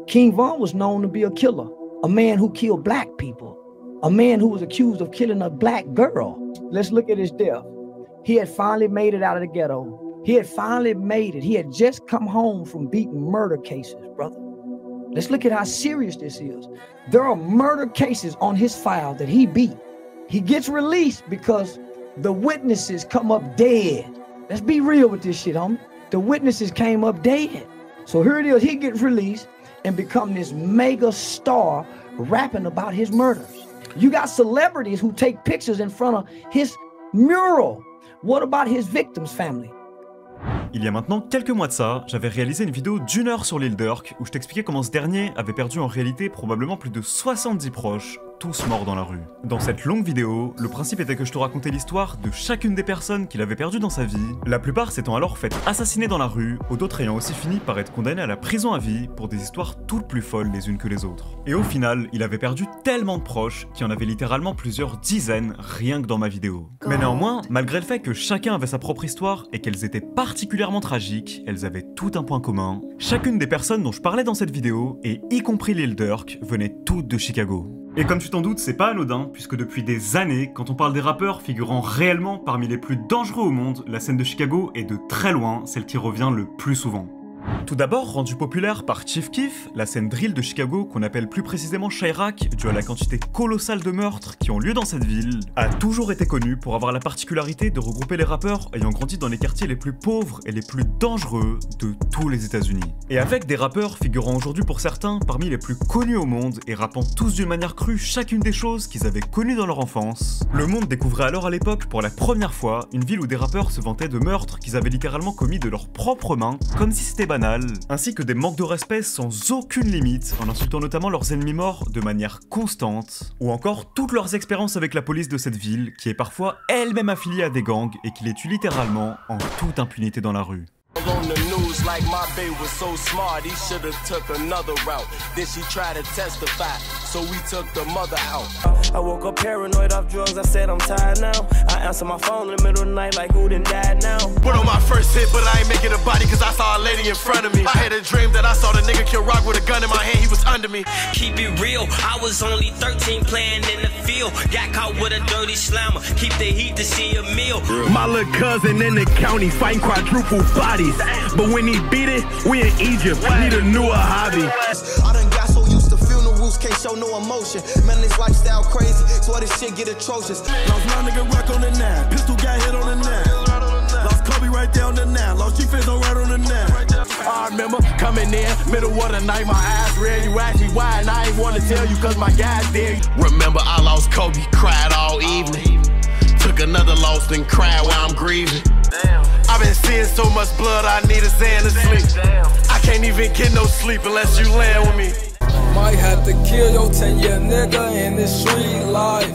King Von was known to be a killer, a man who killed black people, a man who was accused of killing a black girl. Let's look at his death. He had finally made it out of the ghetto. He had finally made it. He had just come home from beating murder cases, brother. Let's look at how serious this is. There are murder cases on his file that he beat. He gets released because the witnesses come up dead. Let's be real with this shit, homie. The witnesses came up dead. So here it is, he gets released and become this mega star rapping about his murders. You got celebrities who take pictures in front of his mural. What about his victims' family? Il y a maintenant quelques mois de ça, j'avais réalisé une vidéo d'1 heure sur Lil Durk où je t'expliquais comment ce dernier avait perdu en réalité probablement plus de 70 proches, tous morts dans la rue. Dans cette longue vidéo, le principe était que je te racontais l'histoire de chacune des personnes qu'il avait perdues dans sa vie, la plupart s'étant alors faites assassiner dans la rue, ou d'autres ayant aussi fini par être condamnés à la prison à vie pour des histoires toutes plus folles les unes que les autres. Et au final, il avait perdu tellement de proches qu'il y en avait littéralement plusieurs dizaines rien que dans ma vidéo. Mais néanmoins, malgré le fait que chacun avait sa propre histoire et qu'elles étaient particulièrement tragiques, elles avaient tout un point commun. Chacune des personnes dont je parlais dans cette vidéo, et y compris Lil Durk, venaient toutes de Chicago. Et comme tu t'en doutes, c'est pas anodin, puisque depuis des années, quand on parle des rappeurs figurant réellement parmi les plus dangereux au monde, la scène de Chicago est de très loin celle qui revient le plus souvent. Tout d'abord, rendue populaire par Chief Keef, la scène drill de Chicago, qu'on appelle plus précisément Chiraq, due à la quantité colossale de meurtres qui ont lieu dans cette ville, a toujours été connue pour avoir la particularité de regrouper les rappeurs ayant grandi dans les quartiers les plus pauvres et les plus dangereux de tous les États-Unis. Et avec des rappeurs figurant aujourd'hui pour certains parmi les plus connus au monde et rappant tous d'une manière crue chacune des choses qu'ils avaient connues dans leur enfance, le monde découvrait alors à l'époque pour la première fois une ville où des rappeurs se vantaient de meurtres qu'ils avaient littéralement commis de leurs propres mains, comme si c'était banal, ainsi que des manques de respect sans aucune limite, en insultant notamment leurs ennemis morts de manière constante, ou encore toutes leurs expériences avec la police de cette ville, qui est parfois elle-même affiliée à des gangs et qui les tue littéralement en toute impunité dans la rue. On the news like my baby was so smart, he should've took another route. Then she tried to testify, so we took the mother out. I woke up paranoid off drugs, I said I'm tired now. I answer my phone in the middle of the night like who done died now. Put on my first hit, but I ain't making a body cause I saw a lady in front of me. I had a dream that I saw the nigga kill Rock with a gun in my hand, he was under me. Keep it real, I was only 13 playing in the field. Got caught with a dirty slammer, keep the heat to see a meal. My little cousin in the county fighting quadruple bodies. But when he beat it, we in Egypt, need a newer hobby. I done got so used to funerals, can't show no emotion. Man, this lifestyle crazy, so all this shit get atrocious. Lost my nigga Rock on the 9, pistol got hit on the 9. Lost Kobe right there on the 9, lost G-Fizz on right on the 9. I remember coming in, middle of the night, my eyes red. You asked me why, and I ain't wanna tell you cause my guy's there. Remember I lost Kobe, cried all evening. Took another loss and cried while I'm grieving. I've been seeing so much blood, I need a Xan to sleep. I can't even get no sleep unless you land with me. Might have to kill your 10-year nigga in this street life.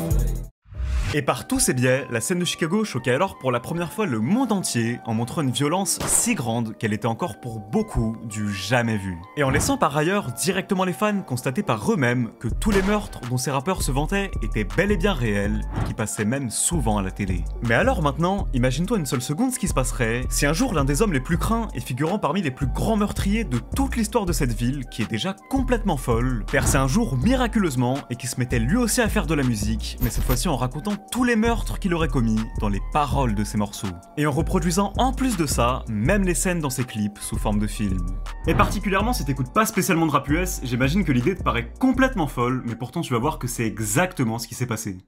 Et par tous ces biais, la scène de Chicago choquait alors pour la première fois le monde entier en montrant une violence si grande qu'elle était encore pour beaucoup du jamais vu. Et en laissant par ailleurs directement les fans constater par eux-mêmes que tous les meurtres dont ces rappeurs se vantaient étaient bel et bien réels et qui passaient même souvent à la télé. Mais alors maintenant, imagine-toi une seule seconde ce qui se passerait si un jour l'un des hommes les plus craints et figurant parmi les plus grands meurtriers de toute l'histoire de cette ville, qui est déjà complètement folle, perçait un jour miraculeusement et qui se mettait lui aussi à faire de la musique, mais cette fois-ci en racontant tous les meurtres qu'il aurait commis dans les paroles de ses morceaux. Et en reproduisant en plus de ça, même les scènes dans ses clips sous forme de film. Et particulièrement si t'écoutes pas spécialement de rap US, j'imagine que l'idée te paraît complètement folle, mais pourtant tu vas voir que c'est exactement ce qui s'est passé.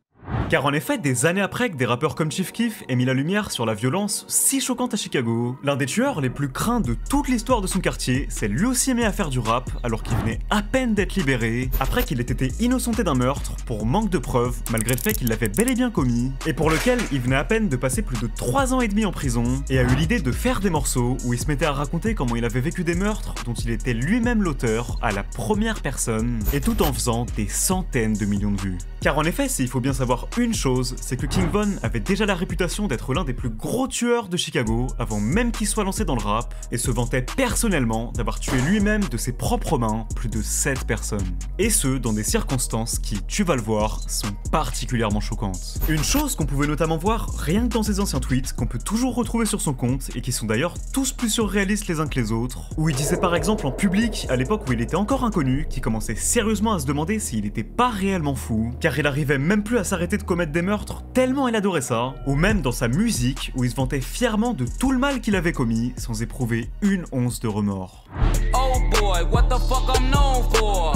Car en effet, des années après que des rappeurs comme Chief Keef aient mis la lumière sur la violence si choquante à Chicago, l'un des tueurs les plus craints de toute l'histoire de son quartier s'est lui aussi mis à faire du rap alors qu'il venait à peine d'être libéré, après qu'il ait été innocenté d'un meurtre pour manque de preuves, malgré le fait qu'il l'avait bel et bien commis, et pour lequel il venait à peine de passer plus de 3 ans et demi en prison, et a eu l'idée de faire des morceaux où il se mettait à raconter comment il avait vécu des meurtres dont il était lui-même l'auteur à la première personne, et tout en faisant des centaines de millions de vues. Car en effet, s'il faut bien savoir une chose, c'est que King Von avait déjà la réputation d'être l'un des plus gros tueurs de Chicago avant même qu'il soit lancé dans le rap, et se vantait personnellement d'avoir tué lui-même de ses propres mains plus de 7 personnes. Et ce, dans des circonstances qui, tu vas le voir, sont particulièrement choquantes. Une chose qu'on pouvait notamment voir rien que dans ses anciens tweets, qu'on peut toujours retrouver sur son compte, et qui sont d'ailleurs tous plus surréalistes les uns que les autres, où il disait par exemple en public, à l'époque où il était encore inconnu, qu'il commençait sérieusement à se demander s'il était pas réellement fou, car il arrivait même plus à s'arrêter de commettre des meurtres tellement il adorait ça, ou même dans sa musique où il se vantait fièrement de tout le mal qu'il avait commis sans éprouver une once de remords. Oh boy, what the fuck I'm known for?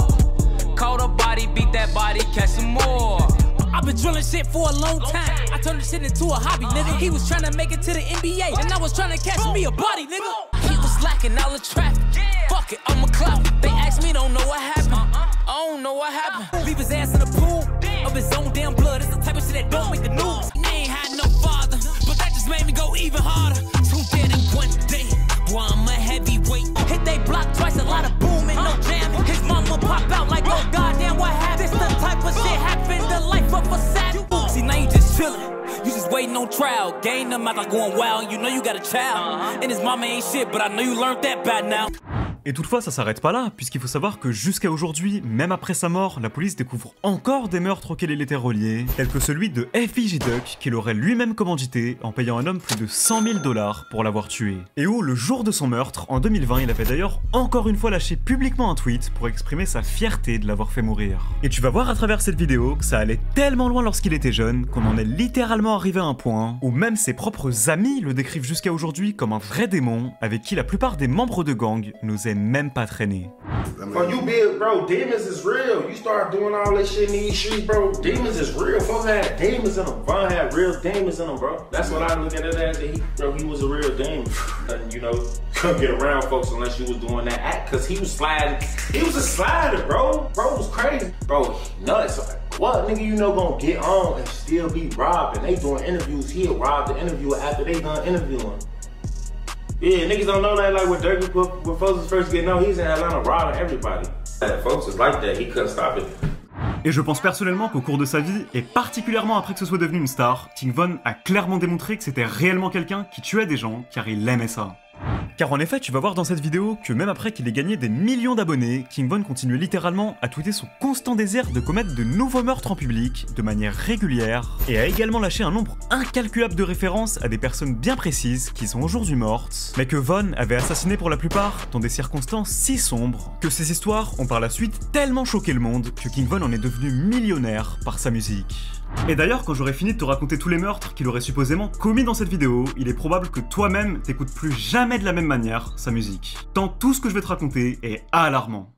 Call the body, beat that body, catch some more. I've been drilling shit for a long time. I turned this shit into a hobby, nigga. He was trying to make it to the NBA, and I was trying to catch me a body, nigga. He was lacking all the traffic. Fuck it, I'm a clout. They asked me, don't know what happened. I don't know what happened. Leave his ass in the pool of his own damn blood. It's the type of shit that don't make the news. I ain't had no father, but that just made me go even harder. 2 dead in 1 day. Boy, I'm a heavyweight. Hit they block twice, a lot of booming, no jamming. His mama pop out like, oh goddamn, what happened? This the type of shit happened, the life of a savage. See, now you just chillin'. You just waiting on trial. Gain them out like going wild. You know you got a child. And his mama ain't shit, but I know you learned that bad now. Et toutefois, ça s'arrête pas là, puisqu'il faut savoir que jusqu'à aujourd'hui, même après sa mort, la police découvre encore des meurtres auxquels il était relié, tels que celui de FBJ Duck, qu'il aurait lui-même commandité en payant un homme plus de 100 000 $ pour l'avoir tué. Et où, le jour de son meurtre, en 2020, il avait d'ailleurs encore une fois lâché publiquement un tweet pour exprimer sa fierté de l'avoir fait mourir. Et tu vas voir à travers cette vidéo que ça allait tellement loin lorsqu'il était jeune, qu'on en est littéralement arrivé à un point où même ses propres amis le décrivent jusqu'à aujourd'hui comme un vrai démon, avec qui la plupart des membres de gang n'osaient même pas traîner. Bro, you big, bro, demons is real. You start doing all this shit in these streets, bro. Demons is real. Folks had demons in them. Von had real demons in them, bro. That's what I look at it as. He was a real demon. And, you know, couldn't get around folks unless you was doing that act, cause he was sliding. He was a slider, bro. Bro was crazy. Bro, nuts. What nigga you know gonna get on and still be robbed? And they doing interviews. He'll rob the interviewer after they done interviewing. Yeah, niggas don't know that, like when Dirk, when folks was first getting on, he's in Atlanta robbing everybody. Folks is like that, he couldn't stop it. Et je pense personnellement qu'au cours de sa vie, et particulièrement après que ce soit devenu une star, King Von a clairement démontré que c'était réellement quelqu'un qui tuait des gens car il aimait ça. Car en effet, tu vas voir dans cette vidéo que même après qu'il ait gagné des millions d'abonnés, King Von continuait littéralement à tweeter son constant désir de commettre de nouveaux meurtres en public, de manière régulière, et a également lâché un nombre incalculable de références à des personnes bien précises qui sont aujourd'hui mortes, mais que Von avait assassiné pour la plupart dans des circonstances si sombres, que ces histoires ont par la suite tellement choqué le monde que King Von en est devenu millionnaire par sa musique. Et d'ailleurs, quand j'aurai fini de te raconter tous les meurtres qu'il aurait supposément commis dans cette vidéo, il est probable que toi-même t'écoutes plus jamais de la même manière sa musique. Tant tout ce que je vais te raconter est alarmant.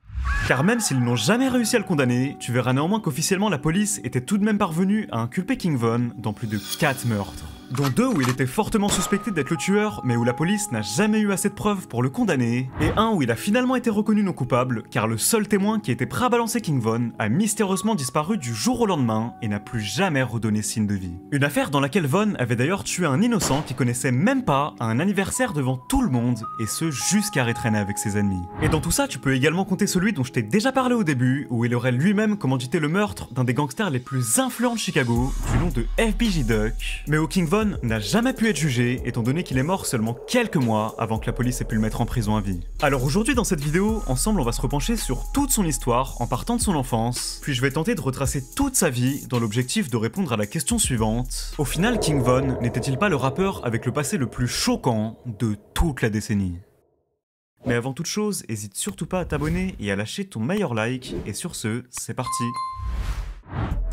Car même s'ils n'ont jamais réussi à le condamner, tu verras néanmoins qu'officiellement la police était tout de même parvenue à inculper King Von dans plus de 4 meurtres. Dont 2 où il était fortement suspecté d'être le tueur, mais où la police n'a jamais eu assez de preuves pour le condamner, et un où il a finalement été reconnu non coupable, car le seul témoin qui était prêt à balancer King Von a mystérieusement disparu du jour au lendemain et n'a plus jamais redonné signe de vie. Une affaire dans laquelle Von avait d'ailleurs tué un innocent qui connaissait même pas à un anniversaire devant tout le monde, et ce jusqu'à rétraîner avec ses ennemis. Et dans tout ça, tu peux également compter celui dont je t'ai déjà parlé au début, où il aurait lui-même commandité le meurtre d'un des gangsters les plus influents de Chicago, du nom de FBJ Duck, mais où King Von n'a jamais pu être jugé, étant donné qu'il est mort seulement quelques mois avant que la police ait pu le mettre en prison à vie. Alors aujourd'hui dans cette vidéo, ensemble on va se repencher sur toute son histoire en partant de son enfance, puis je vais tenter de retracer toute sa vie dans l'objectif de répondre à la question suivante. Au final, King Von n'était-il pas le rappeur avec le passé le plus choquant de toute la décennie? Mais avant toute chose, hésite surtout pas à t'abonner et à lâcher ton meilleur like, et sur ce, c'est parti.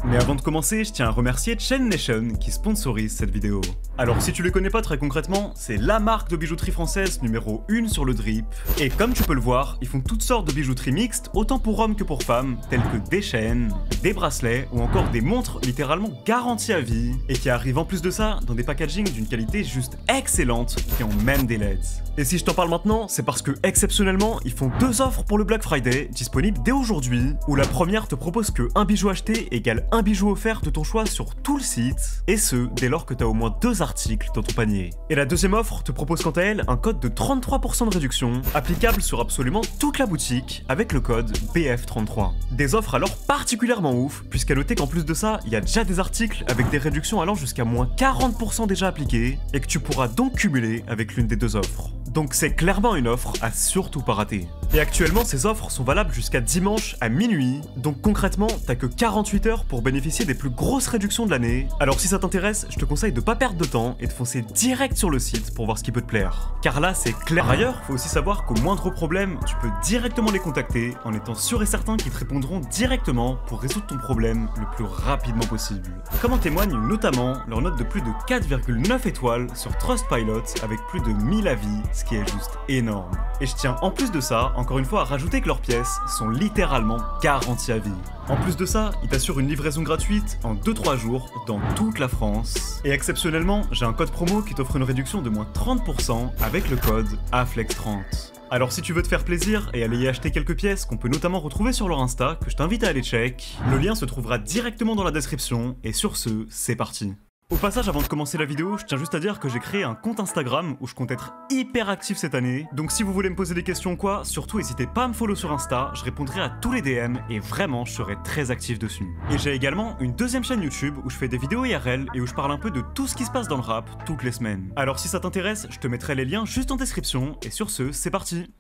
Mais avant de commencer, je tiens à remercier Chain Nation qui sponsorise cette vidéo. Alors si tu les connais pas très concrètement, c'est la marque de bijouterie française numéro 1 sur le drip. Et comme tu peux le voir, ils font toutes sortes de bijouteries mixtes, autant pour hommes que pour femmes, telles que des chaînes, des bracelets ou encore des montres littéralement garanties à vie, et qui arrivent en plus de ça dans des packagings d'une qualité juste excellente qui ont même des LEDs. Et si je t'en parle maintenant, c'est parce que exceptionnellement, ils font 2 offres pour le Black Friday, disponibles dès aujourd'hui, où la première te propose que un bijou acheté égale un bijou offert de ton choix sur tout le site, et ce, dès lors que tu as au moins 2 articles dans ton panier. Et la deuxième offre te propose quant à elle un code de 33% de réduction, applicable sur absolument toute la boutique, avec le code BF33. Des offres alors particulièrement ouf, puisqu'à noter qu'en plus de ça, il y a déjà des articles avec des réductions allant jusqu'à moins 40% déjà appliquées, et que tu pourras donc cumuler avec l'une des 2 offres. Donc c'est clairement une offre à surtout pas rater. Et actuellement, ces offres sont valables jusqu'à dimanche à minuit, donc concrètement, t'as que 48 heures pour bénéficier des plus grosses réductions de l'année. Alors si ça t'intéresse, je te conseille de pas perdre de temps et de foncer direct sur le site pour voir ce qui peut te plaire. Car là, c'est clair. Par ailleurs, faut aussi savoir qu'au moindre problème, tu peux directement les contacter en étant sûr et certain qu'ils te répondront directement pour résoudre ton problème le plus rapidement possible. Comme en témoigne notamment leur note de plus de 4,9 étoiles sur Trustpilot avec plus de 1000 avis, ce qui est juste énorme. Et je tiens en plus de ça, encore une fois, à rajouter que leurs pièces sont littéralement garanties à vie. En plus de ça, ils t'assurent une livraison gratuite en 2-3 jours dans toute la France. Et exceptionnellement, j'ai un code promo qui t'offre une réduction de moins 30% avec le code AFLEX30. Alors si tu veux te faire plaisir et aller y acheter quelques pièces qu'on peut notamment retrouver sur leur Insta, que je t'invite à aller check, le lien se trouvera directement dans la description, et sur ce, c'est parti. Au passage, avant de commencer la vidéo, je tiens juste à dire que j'ai créé un compte Instagram où je compte être hyper actif cette année. Donc si vous voulez me poser des questions ou quoi, surtout n'hésitez pas à me follow sur Insta, je répondrai à tous les DM et vraiment je serai très actif dessus. Et j'ai également une deuxième chaîne YouTube où je fais des vidéos IRL et où je parle un peu de tout ce qui se passe dans le rap toutes les semaines. Alors si ça t'intéresse, je te mettrai les liens juste en description et sur ce, c'est parti.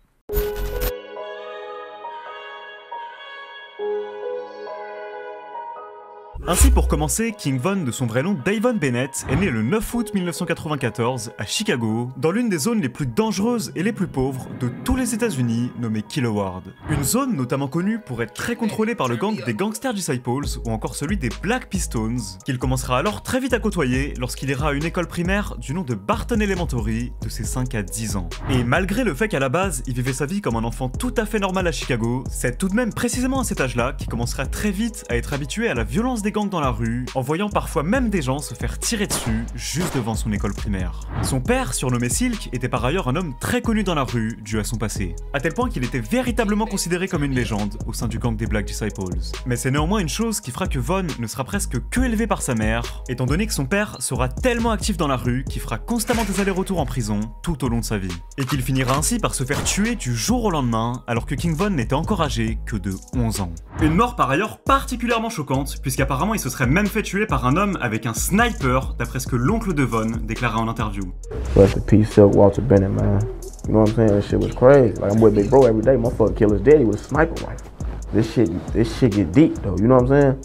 Ainsi pour commencer, King Von, de son vrai nom Davon Bennett, est né le 9 août 1994 à Chicago, dans l'une des zones les plus dangereuses et les plus pauvres de tous les États-Unis, nommée Killoward. Une zone notamment connue pour être très contrôlée par le gang des Gangster Disciples ou encore celui des Black Pistons, qu'il commencera alors très vite à côtoyer lorsqu'il ira à une école primaire du nom de Barton Elementary de ses 5 à 10 ans. Et malgré le fait qu'à la base, il vivait sa vie comme un enfant tout à fait normal à Chicago, c'est tout de même précisément à cet âge-là qu'il commencera très vite à être habitué à la violence des gangs dans la rue, en voyant parfois même des gens se faire tirer dessus juste devant son école primaire. Son père, surnommé Silk, était par ailleurs un homme très connu dans la rue dû à son passé, à tel point qu'il était véritablement considéré comme une légende au sein du gang des Black Disciples. Mais c'est néanmoins une chose qui fera que Von ne sera presque que élevé par sa mère, étant donné que son père sera tellement actif dans la rue qu'il fera constamment des allers-retours en prison tout au long de sa vie, et qu'il finira ainsi par se faire tuer du jour au lendemain alors que King Von n'était encore âgé que de 11 ans. Une mort par ailleurs particulièrement choquante, puisqu'apparemment il se serait même fait tuer par un homme avec un sniper, d'après ce que l'oncle de Von déclara en interview. Rest in peace, Silk Walter Bennett, man. You know what I'm saying? That shit was crazy. Like, I'm with Big Bro every day. Motherfucker kill his daddy with a sniper rifle. This shit get deep though. You know what I'm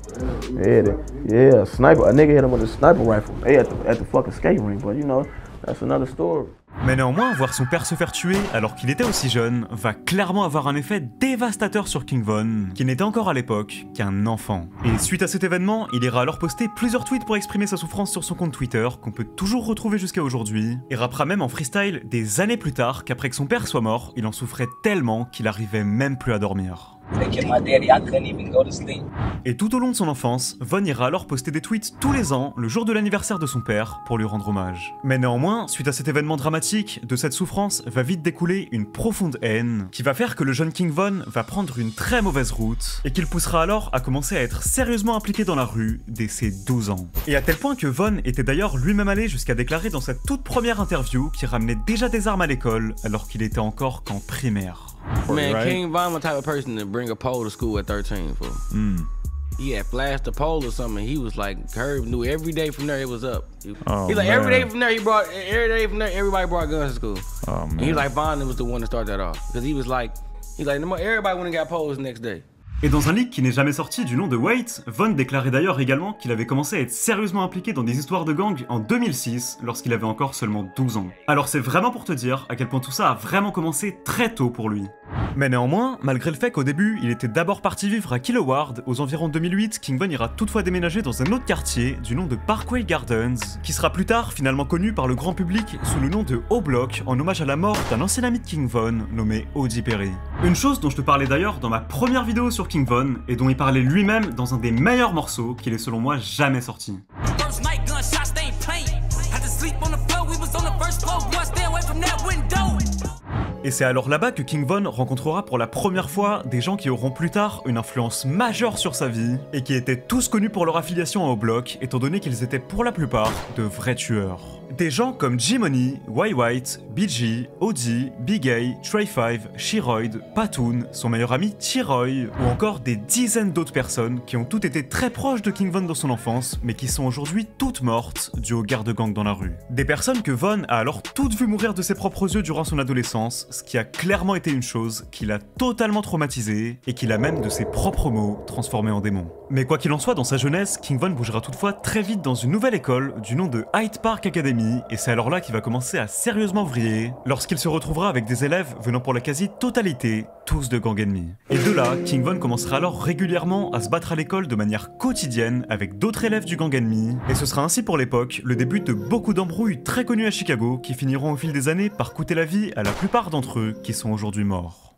saying? Yeah, a sniper. A nigga hit him with a sniper rifle. They at the fucking skate rink, but you know, that's another story. Mais néanmoins, voir son père se faire tuer alors qu'il était aussi jeune va clairement avoir un effet dévastateur sur King Von, qui n'était encore à l'époque qu'un enfant. Et suite à cet événement, il ira alors poster plusieurs tweets pour exprimer sa souffrance sur son compte Twitter, qu'on peut toujours retrouver jusqu'à aujourd'hui, et rappera même en freestyle des années plus tard qu'après que son père soit mort, il en souffrait tellement qu'il arrivait même plus à dormir. Et tout au long de son enfance, Von ira alors poster des tweets tous les ans, le jour de l'anniversaire de son père, pour lui rendre hommage. Mais néanmoins, suite à cet événement dramatique, de cette souffrance va vite découler une profonde haine, qui va faire que le jeune King Von va prendre une très mauvaise route, et qu'il poussera alors à commencer à être sérieusement impliqué dans la rue dès ses 12 ans. Et à tel point que Von était d'ailleurs lui-même allé jusqu'à déclarer dans sa toute première interview qu'il ramenait déjà des armes à l'école, alors qu'il était encore qu'en primaire. Man, right? King Von was the type of person to bring a pole to school at 13 for. He had flashed the pole or something. He was like, Herb knew every day from there it was up. He like every day from there everybody brought guns to school. Oh man. And he was like Von was the one to start that off because he was like everybody went and got poles the next day. Et dans un leak qui n'est jamais sorti du nom de Wait, Von déclarait d'ailleurs également qu'il avait commencé à être sérieusement impliqué dans des histoires de gang en 2006, lorsqu'il avait encore seulement 12 ans. Alors c'est vraiment pour te dire à quel point tout ça a vraiment commencé très tôt pour lui. Mais néanmoins, malgré le fait qu'au début, il était d'abord parti vivre à Killoward, aux environs 2008, King Von ira toutefois déménager dans un autre quartier du nom de Parkway Gardens, qui sera plus tard finalement connu par le grand public sous le nom de O-Block, en hommage à la mort d'un ancien ami de King Von nommé O.J. Perry. Une chose dont je te parlais d'ailleurs dans ma première vidéo sur King Von, et dont il parlait lui-même dans un des meilleurs morceaux qu'il ait selon moi jamais sorti. Et c'est alors là-bas que King Von rencontrera pour la première fois des gens qui auront plus tard une influence majeure sur sa vie et qui étaient tous connus pour leur affiliation au bloc, étant donné qu'ils étaient pour la plupart de vrais tueurs. Des gens comme G-Money, White, BG, OD, Big A, Trey 5, Shiroid, Patoon, son meilleur ami T-Roy, ou encore des dizaines d'autres personnes qui ont toutes été très proches de King Von dans son enfance, mais qui sont aujourd'hui toutes mortes dues aux guerres de gang dans la rue. Des personnes que Von a alors toutes vues mourir de ses propres yeux durant son adolescence, ce qui a clairement été une chose qui l'a totalement traumatisé et qui l'a même de ses propres mots transformé en démon. Mais quoi qu'il en soit, dans sa jeunesse, King Von bougera toutefois très vite dans une nouvelle école du nom de Hyde Park Academy, et c'est alors là qu'il va commencer à sérieusement vriller, lorsqu'il se retrouvera avec des élèves venant pour la quasi-totalité tous de gangs ennemis. Et de là, King Von commencera alors régulièrement à se battre à l'école de manière quotidienne avec d'autres élèves du gang ennemi, et ce sera ainsi pour l'époque le début de beaucoup d'embrouilles très connues à Chicago qui finiront au fil des années par coûter la vie à la plupart d'entre eux qui sont aujourd'hui morts.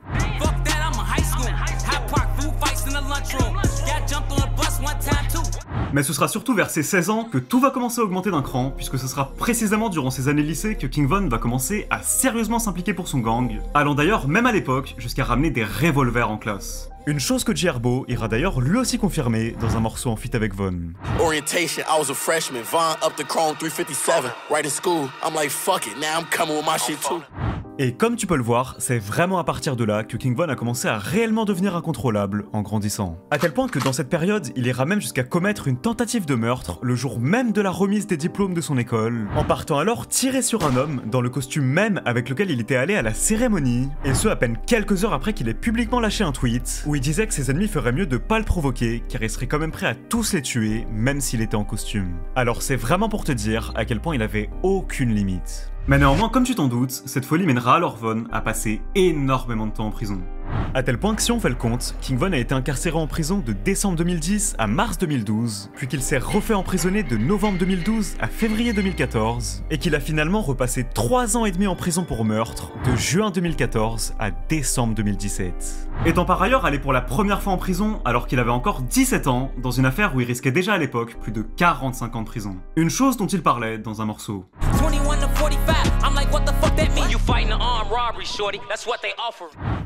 Mais ce sera surtout vers ses 16 ans que tout va commencer à augmenter d'un cran, puisque ce sera précisément durant ses années lycée que King Von va commencer à sérieusement s'impliquer pour son gang, allant d'ailleurs même à l'époque jusqu'à ramener des revolvers en classe. Une chose que G-Herbo ira d'ailleurs lui aussi confirmer dans un morceau en feat avec Von. Orientation, I was a freshman, Von up the chrome 357, right in school, I'm like fuck it, now I'm coming with my shit too. Et comme tu peux le voir, c'est vraiment à partir de là que King Von a commencé à réellement devenir incontrôlable en grandissant. À tel point que dans cette période, il ira même jusqu'à commettre une tentative de meurtre le jour même de la remise des diplômes de son école, en partant alors tirer sur un homme dans le costume même avec lequel il était allé à la cérémonie, et ce à peine quelques heures après qu'il ait publiquement lâché un tweet où il disait que ses ennemis feraient mieux de pas le provoquer car il serait quand même prêt à tous les tuer même s'il était en costume. Alors c'est vraiment pour te dire à quel point il avait aucune limite. Mais néanmoins, comme tu t'en doutes, cette folie mènera alors Von à passer énormément de temps en prison. À tel point que si on fait le compte, King Von a été incarcéré en prison de décembre 2010 à mars 2012, puis qu'il s'est refait emprisonner de novembre 2012 à février 2014, et qu'il a finalement repassé 3 ans et demi en prison pour meurtre, de juin 2014 à décembre 2017. Étant par ailleurs allé pour la première fois en prison alors qu'il avait encore 17 ans, dans une affaire où il risquait déjà à l'époque plus de 45 ans de prison. Une chose dont il parlait dans un morceau.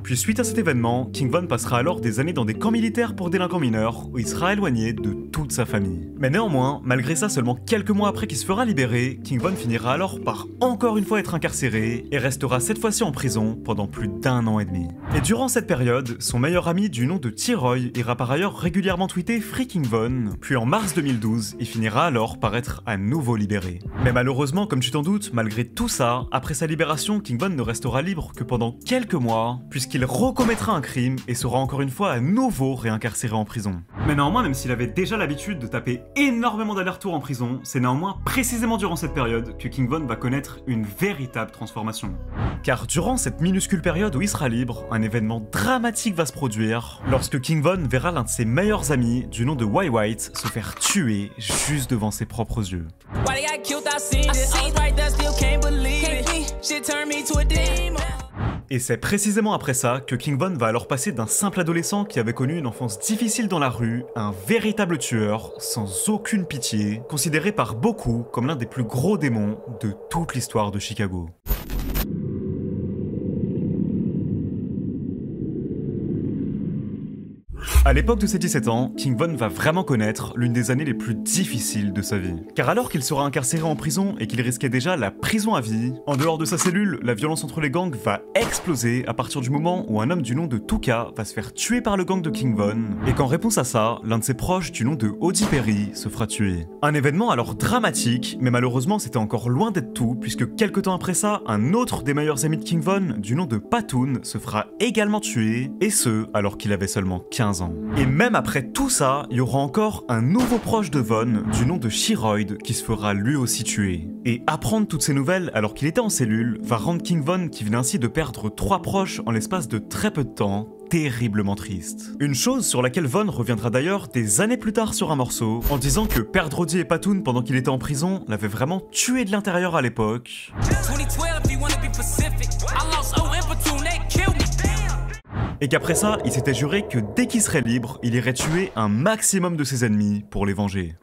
Puis suite à cet événement, King Von passera alors des années dans des camps militaires pour délinquants mineurs, où il sera éloigné de toute sa famille. Mais néanmoins, malgré ça, seulement quelques mois après qu'il se fera libérer, King Von finira alors par encore une fois être incarcéré, et restera cette fois-ci en prison pendant plus d'1 an et demi. Et durant cette période, son meilleur ami du nom de T-Roy ira par ailleurs régulièrement tweeter Free King Von, puis en mars 2012, il finira alors par être à nouveau libéré. Mais malheureusement, comme tu t'en doutes, malgré tout ça, après sa libération, King Von ne restera libre que pendant quelques mois, puisqu'il recommettra un crime et sera encore une fois à nouveau réincarcéré en prison. Mais néanmoins, même s'il avait déjà l'habitude de taper énormément d'allers-retours en prison, c'est néanmoins précisément durant cette période que King Von va connaître une véritable transformation. Car durant cette minuscule période où il sera libre, un événement dramatique va se produire, lorsque King Von verra l'un de ses meilleurs amis, du nom de White, se faire tuer juste devant ses propres yeux. Et c'est précisément après ça que King Von va alors passer d'un simple adolescent qui avait connu une enfance difficile dans la rue à un véritable tueur, sans aucune pitié, considéré par beaucoup comme l'un des plus gros démons de toute l'histoire de Chicago. À l'époque de ses 17 ans, King Von va vraiment connaître l'une des années les plus difficiles de sa vie. Car alors qu'il sera incarcéré en prison et qu'il risquait déjà la prison à vie, en dehors de sa cellule, la violence entre les gangs va exploser à partir du moment où un homme du nom de Tuka va se faire tuer par le gang de King Von, et qu'en réponse à ça, l'un de ses proches du nom de Odie Perry se fera tuer. Un événement alors dramatique, mais malheureusement c'était encore loin d'être tout, puisque quelques temps après ça, un autre des meilleurs amis de King Von, du nom de Patoon, se fera également tuer, et ce, alors qu'il avait seulement 15 ans. Et même après tout ça, il y aura encore un nouveau proche de Von, du nom de Shiroid, qui se fera lui aussi tuer. Et apprendre toutes ces nouvelles alors qu'il était en cellule va rendre King Von, qui venait ainsi de perdre 3 proches en l'espace de très peu de temps, terriblement triste. Une chose sur laquelle Von reviendra d'ailleurs des années plus tard sur un morceau, en disant que perdre Odie et Patoon pendant qu'il était en prison l'avait vraiment tué de l'intérieur à l'époque. Et qu'après ça, il s'était juré que dès qu'il serait libre, il irait tuer un maximum de ses ennemis pour les venger.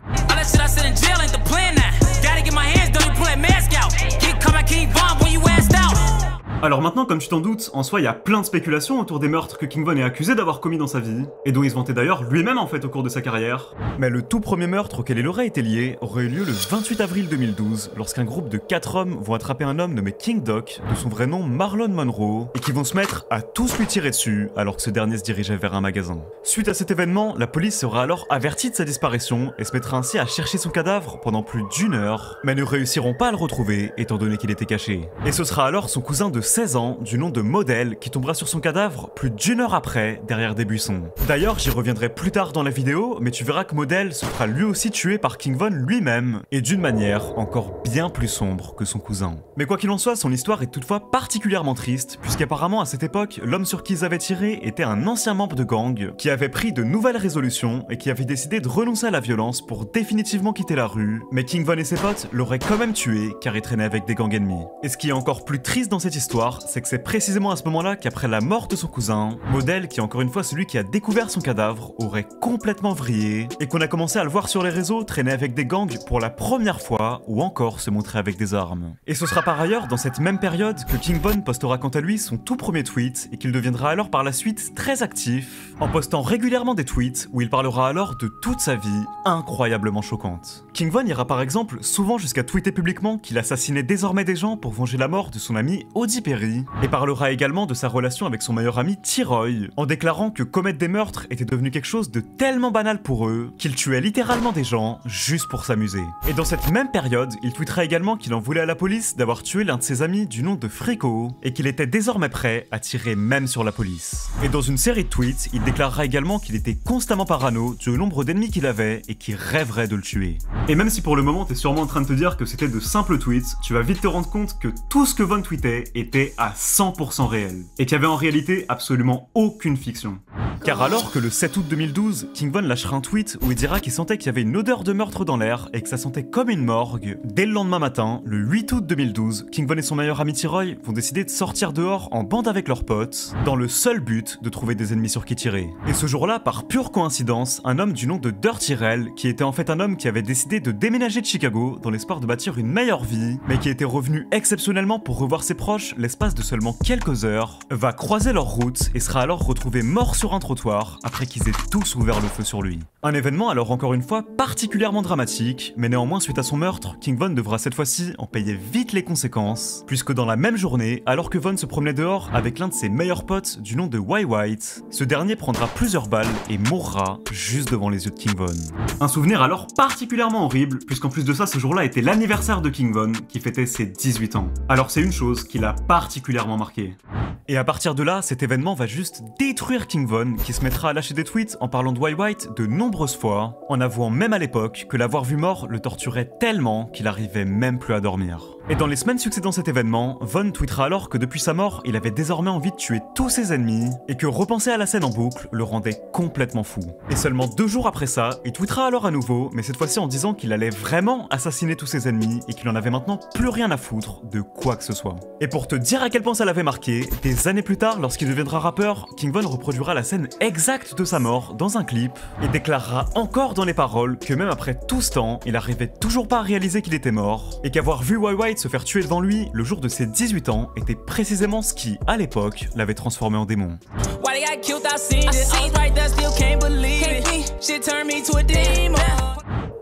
Alors maintenant, comme tu t'en doutes, en soi il y a plein de spéculations autour des meurtres que King Von est accusé d'avoir commis dans sa vie, et dont il se vantait d'ailleurs lui-même en fait au cours de sa carrière. Mais le tout premier meurtre auquel il aurait été lié aurait eu lieu le 28 avril 2012, lorsqu'un groupe de 4 hommes vont attraper un homme nommé King Doc, de son vrai nom Marlon Monroe, et qui vont se mettre à tous lui tirer dessus alors que ce dernier se dirigeait vers un magasin. Suite à cet événement, la police sera alors avertie de sa disparition et se mettra ainsi à chercher son cadavre pendant plus d'1 heure, mais ne réussiront pas à le retrouver étant donné qu'il était caché. Et ce sera alors son cousin de 16 ans, du nom de Model, qui tombera sur son cadavre plus d'1 heure après, derrière des buissons. D'ailleurs, j'y reviendrai plus tard dans la vidéo, mais tu verras que Model se fera lui aussi tuer par King Von lui-même, et d'une manière encore bien plus sombre que son cousin. Mais quoi qu'il en soit, son histoire est toutefois particulièrement triste, puisqu'apparemment à cette époque, l'homme sur qui ils avaient tiré était un ancien membre de gang, qui avait pris de nouvelles résolutions et qui avait décidé de renoncer à la violence pour définitivement quitter la rue, mais King Von et ses potes l'auraient quand même tué car il traînait avec des gangs ennemis. Et ce qui est encore plus triste dans cette histoire, c'est que c'est précisément à ce moment-là qu'après la mort de son cousin, Model, qui est encore une fois celui qui a découvert son cadavre, aurait complètement vrillé, et qu'on a commencé à le voir sur les réseaux traîner avec des gangs pour la première fois, ou encore se montrer avec des armes. Et ce sera par ailleurs dans cette même période que King Von postera quant à lui son tout premier tweet, et qu'il deviendra alors par la suite très actif, en postant régulièrement des tweets où il parlera alors de toute sa vie incroyablement choquante. King Von ira par exemple souvent jusqu'à tweeter publiquement qu'il assassinait désormais des gens pour venger la mort de son ami Audie Perry, et parlera également de sa relation avec son meilleur ami T-Roy, en déclarant que commettre des meurtres était devenu quelque chose de tellement banal pour eux qu'il tuait littéralement des gens juste pour s'amuser. Et dans cette même période, il tweetera également qu'il en voulait à la police d'avoir tué l'un de ses amis du nom de Frico, et qu'il était désormais prêt à tirer même sur la police. Et dans une série de tweets, il déclarera également qu'il était constamment parano du nombre d'ennemis qu'il avait et qu'il rêverait de le tuer. Et même si pour le moment t'es sûrement en train de te dire que c'était de simples tweets, tu vas vite te rendre compte que tout ce que Von tweetait était à 100% réel, et qu'il y avait en réalité absolument aucune fiction. Car alors que le 7 août 2012, King Von lâchera un tweet où il dira qu'il sentait qu'il y avait une odeur de meurtre dans l'air et que ça sentait comme une morgue, dès le lendemain matin, le 8 août 2012, King Von et son meilleur ami T-Roy vont décider de sortir dehors en bande avec leurs potes, dans le seul but de trouver des ennemis sur qui tirer. Et ce jour-là, par pure coïncidence, un homme du nom de Dirty Rel, qui était en fait un homme qui avait décidé de déménager de Chicago dans l'espoir de bâtir une meilleure vie, mais qui était revenu exceptionnellement pour revoir ses proches l'espace de seulement quelques heures, va croiser leur route et sera alors retrouvé mort sur un trottoir après qu'ils aient tous ouvert le feu sur lui. Un événement alors encore une fois particulièrement dramatique, mais néanmoins suite à son meurtre, King Von devra cette fois-ci en payer vite les conséquences, puisque dans la même journée, alors que Von se promenait dehors avec l'un de ses meilleurs potes du nom de White, ce dernier prendra plusieurs balles et mourra juste devant les yeux de King Von. Un souvenir alors particulièrement horrible, puisqu'en plus de ça, ce jour-là était l'anniversaire de King Von, qui fêtait ses 18 ans. Alors c'est une chose qui l'a particulièrement marqué. Et à partir de là, cet événement va juste détruire King Von, qui se mettra à lâcher des tweets en parlant de White de nombreuses fois, en avouant même à l'époque que l'avoir vu mort le torturait tellement qu'il arrivait même plus à dormir. Et dans les semaines succédant cet événement, Von tweetera alors que depuis sa mort, il avait désormais envie de tuer tous ses ennemis, et que repenser à la scène en boucle le rendait complètement fou. Et seulement 2 jours après ça, il tweetera alors à nouveau, mais cette fois-ci en disant qu'il allait vraiment assassiner tous ses ennemis, et qu'il en avait maintenant plus rien à foutre de quoi que ce soit. Et pour te dire à quel point ça l'avait marqué, des années plus tard, lorsqu'il deviendra rappeur, King Von reproduira la scène exacte de sa mort dans un clip, et déclarera encore dans les paroles que même après tout ce temps, il arrivait toujours pas à réaliser qu'il était mort, et qu'avoir vu White se faire tuer devant lui le jour de ses 18 ans était précisément ce qui, à l'époque, l'avait transformé en démon.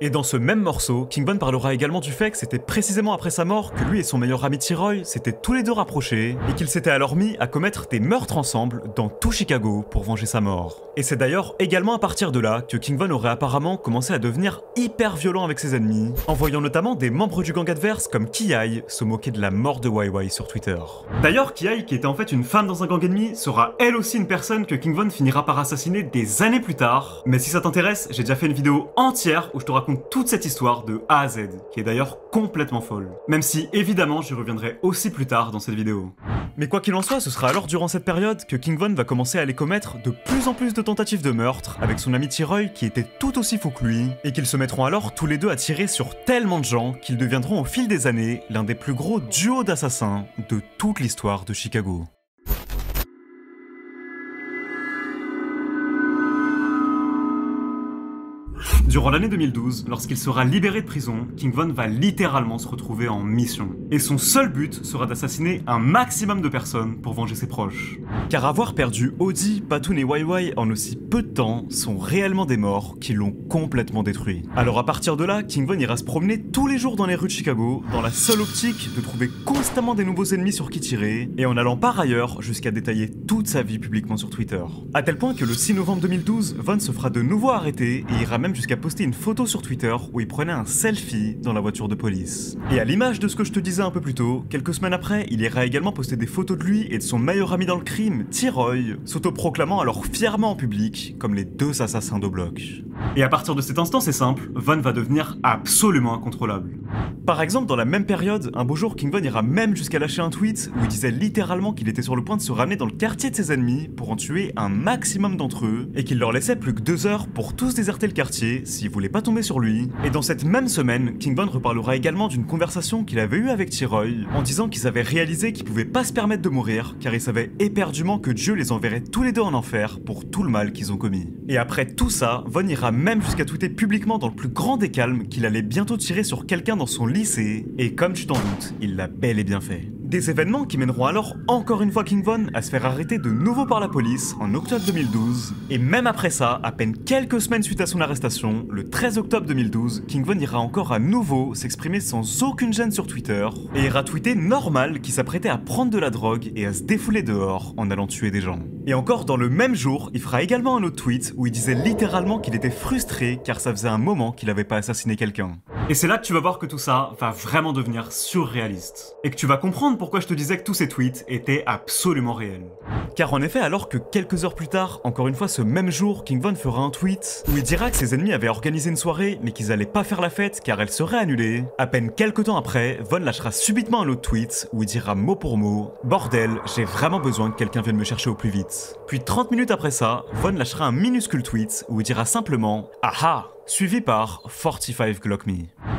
Et dans ce même morceau, King Von parlera également du fait que c'était précisément après sa mort que lui et son meilleur ami T-Roy s'étaient tous les deux rapprochés et qu'ils s'étaient alors mis à commettre des meurtres ensemble dans tout Chicago pour venger sa mort. Et c'est d'ailleurs également à partir de là que King Von aurait apparemment commencé à devenir hyper violent avec ses ennemis, en voyant notamment des membres du gang adverse comme Kiai se moquer de la mort de YY sur Twitter. D'ailleurs, Kiai, qui était en fait une femme dans un gang ennemi, sera elle aussi une personne que King Von finira par assassiner des années plus tard, mais si ça t'intéresse, j'ai déjà fait une vidéo entière où je te raconte toute cette histoire de A à Z, qui est d'ailleurs complètement folle. Même si, évidemment, j'y reviendrai aussi plus tard dans cette vidéo. Mais quoi qu'il en soit, ce sera alors durant cette période que King Von va commencer à aller commettre de plus en plus de tentatives de meurtre avec son ami T-Roy qui était tout aussi fou que lui, et qu'ils se mettront alors tous les deux à tirer sur tellement de gens qu'ils deviendront au fil des années l'un des plus gros duos d'assassins de toute l'histoire de Chicago. Durant l'année 2012, lorsqu'il sera libéré de prison, King Von va littéralement se retrouver en mission. Et son seul but sera d'assassiner un maximum de personnes pour venger ses proches. Car avoir perdu Audi, Patoun et YY en aussi peu de temps sont réellement des morts qui l'ont complètement détruit. Alors à partir de là, King Von ira se promener tous les jours dans les rues de Chicago, dans la seule optique de trouver constamment des nouveaux ennemis sur qui tirer, et en allant par ailleurs jusqu'à détailler toute sa vie publiquement sur Twitter. À tel point que le 6 novembre 2012, Von se fera de nouveau arrêter et ira même jusqu'à poster une photo sur Twitter où il prenait un selfie dans la voiture de police. Et à l'image de ce que je te disais un peu plus tôt, quelques semaines après, il ira également poster des photos de lui et de son meilleur ami dans le crime, T-Roy, s'autoproclamant alors fièrement en public comme les deux assassins d'O-Block. Et à partir de cet instant, c'est simple, Von va devenir absolument incontrôlable. Par exemple, dans la même période, un beau jour, King Von ira même jusqu'à lâcher un tweet où il disait littéralement qu'il était sur le point de se ramener dans le quartier de ses ennemis pour en tuer un maximum d'entre eux et qu'il leur laissait plus que 2 heures pour tous déserter le quartier s'ils voulaient pas tomber sur lui. Et dans cette même semaine, King Von reparlera également d'une conversation qu'il avait eue avec T-Roy en disant qu'ils avaient réalisé qu'ils pouvaient pas se permettre de mourir car ils savaient éperdument que Dieu les enverrait tous les deux en enfer pour tout le mal qu'ils ont commis. Et après tout ça, Von ira même jusqu'à tweeter publiquement dans le plus grand des calmes qu'il allait bientôt tirer sur quelqu'un dans son lycée, et comme tu t'en doutes, il l'a bel et bien fait. Des événements qui mèneront alors encore une fois King Von à se faire arrêter de nouveau par la police en octobre 2012, et même après ça, à peine quelques semaines suite à son arrestation, le 13 octobre 2012, King Von ira encore à nouveau s'exprimer sans aucune gêne sur Twitter, et ira tweeter Normal qui s'apprêtait à prendre de la drogue et à se défouler dehors en allant tuer des gens. Et encore dans le même jour, il fera également un autre tweet où il disait littéralement qu'il était frustré car ça faisait un moment qu'il n'avait pas assassiné quelqu'un. Et c'est là que tu vas voir que tout ça va vraiment devenir surréaliste. Et que tu vas comprendre pourquoi je te disais que tous ces tweets étaient absolument réels. Car en effet, alors que quelques heures plus tard, encore une fois ce même jour, King Von fera un tweet où il dira que ses ennemis avaient organisé une soirée mais qu'ils allaient pas faire la fête car elle serait annulée, à peine quelques temps après, Von lâchera subitement un autre tweet où il dira mot pour mot « Bordel, j'ai vraiment besoin que quelqu'un vienne me chercher au plus vite ». Puis 30 minutes après ça, Von lâchera un minuscule tweet où il dira simplement « Aha !» suivi par 45 Glock Me.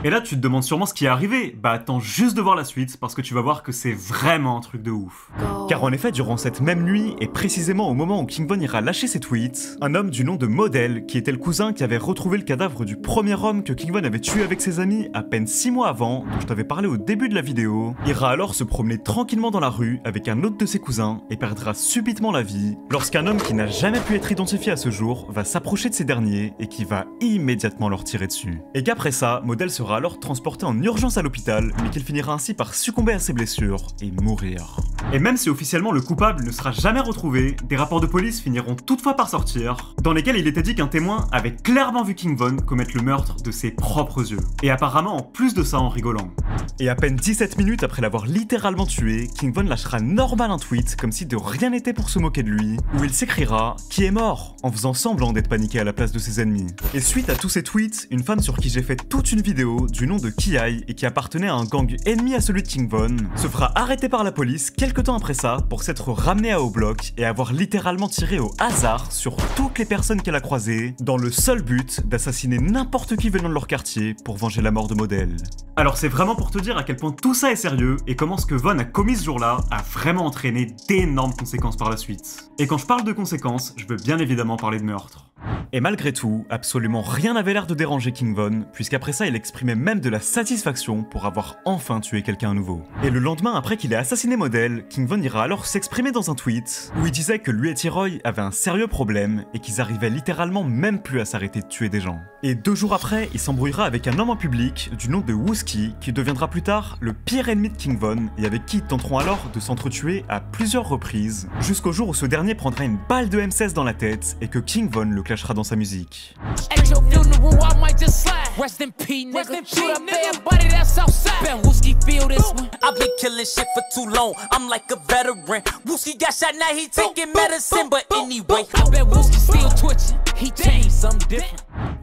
Et là tu te demandes sûrement ce qui est arrivé, bah attends juste de voir la suite parce que tu vas voir que c'est vraiment un truc de ouf. Car en effet durant cette même nuit, et précisément au moment où King Von ira lâcher ses tweets, un homme du nom de Model, qui était le cousin qui avait retrouvé le cadavre du premier homme que King Von avait tué avec ses amis à peine 6 mois avant, dont je t'avais parlé au début de la vidéo, ira alors se promener tranquillement dans la rue avec un autre de ses cousins et perdra subitement la vie lorsqu'un homme qui n'a jamais pu être identifié à ce jour va s'approcher de ces derniers et qui va immédiatement leur tirer dessus. Et qu'après ça, Model sera alors transporté en urgence à l'hôpital, mais qu'il finira ainsi par succomber à ses blessures et mourir. Et même si officiellement le coupable ne sera jamais retrouvé, des rapports de police finiront toutefois par sortir, dans lesquels il était dit qu'un témoin avait clairement vu King Von commettre le meurtre de ses propres yeux. Et apparemment en plus de ça en rigolant. Et à peine 17 minutes après l'avoir littéralement tué, King Von lâchera normal un tweet comme si de rien n'était pour se moquer de lui, où il s'écrira « Qui est mort ?» en faisant semblant d'être paniqué à la place de ses ennemis. Et suite à tous ces tweets, une femme sur qui j'ai fait toute une vidéo du nom de Kiai et qui appartenait à un gang ennemi à celui de King Von, se fera arrêter par la police quelques temps après ça pour s'être ramenée à O-Block et avoir littéralement tiré au hasard sur toutes les personnes qu'elle a croisées dans le seul but d'assassiner n'importe qui venant de leur quartier pour venger la mort de Model. Alors c'est vraiment pour te dire à quel point tout ça est sérieux et comment ce que Von a commis ce jour-là a vraiment entraîné d'énormes conséquences par la suite. Et quand je parle de conséquences, je veux bien évidemment parler de meurtre. Et malgré tout, absolument rien n'avait l'air de déranger King Von, puisqu'après ça il exprimait même de la satisfaction pour avoir enfin tué quelqu'un à nouveau. Et le lendemain après qu'il ait assassiné Model, King Von ira alors s'exprimer dans un tweet, où il disait que lui et T-Roy avaient un sérieux problème, et qu'ils arrivaient littéralement même plus à s'arrêter de tuer des gens. Et 2 jours après, il s'embrouillera avec un homme en public, du nom de Wooski, qui deviendra plus tard le pire ennemi de King Von, et avec qui ils tenteront alors de s'entretuer à plusieurs reprises, jusqu'au jour où ce dernier prendra une balle de M16 dans la tête, et que King Von le clashera dans sa musique.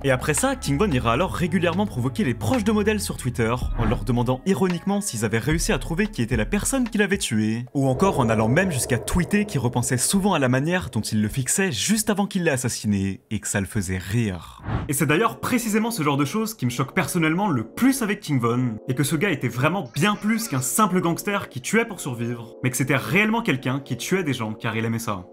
Et après ça, King Von ira alors régulièrement provoquer les proches de Model sur Twitter en leur demandant ironiquement s'ils avaient réussi à trouver qui était la personne qui l'avait tué, ou encore en allant même jusqu'à tweeter qu'il repensait souvent à la manière dont il le fixait juste avant qu'il l'ait assassiné et que ça le faisait rire. Et c'est d'ailleurs précisément ce genre de choses qui me choque personnellement le plus avec King Von, et que ce gars était vraiment bien plus qu'un simple gangster qui tuait pour survivre, mais que c'était réellement quelqu'un qui tuait des gens car il aimait ça.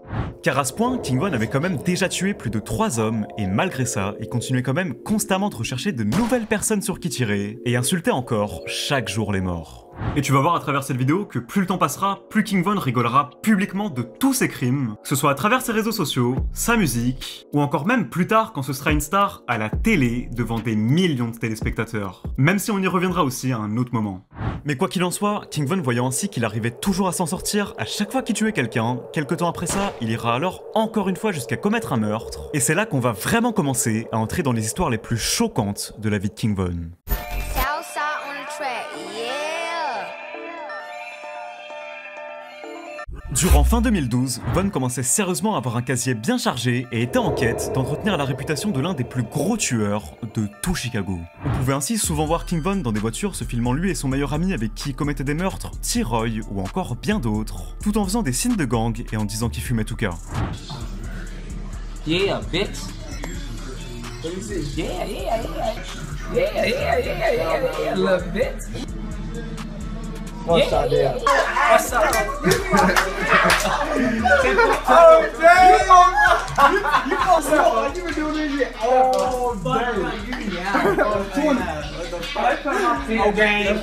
Car à ce point, King Von avait quand même déjà tué plus de 3 hommes, et malgré ça, il continuait quand même constamment de rechercher de nouvelles personnes sur qui tirer, et insultait encore chaque jour les morts. Et tu vas voir à travers cette vidéo que plus le temps passera, plus King Von rigolera publiquement de tous ses crimes, que ce soit à travers ses réseaux sociaux, sa musique, ou encore même plus tard quand ce sera une star à la télé devant des millions de téléspectateurs. Même si on y reviendra aussi à un autre moment. Mais quoi qu'il en soit, King Von voyant ainsi qu'il arrivait toujours à s'en sortir à chaque fois qu'il tuait quelqu'un, quelque temps après ça, il ira alors encore une fois jusqu'à commettre un meurtre, et c'est là qu'on va vraiment commencer à entrer dans les histoires les plus choquantes de la vie de King Von. Durant fin 2012, Von commençait sérieusement à avoir un casier bien chargé et était en quête d'entretenir la réputation de l'un des plus gros tueurs de tout Chicago. On pouvait ainsi souvent voir King Von dans des voitures se filmant lui et son meilleur ami avec qui il commettait des meurtres, T-Roy ou encore bien d'autres, tout en faisant des signes de gang et en disant qu'il fumait tout cas. Yeah, bitch. Yeah, little bitch. What's up there? What's up? Oh, damn! You been doing this shit all day.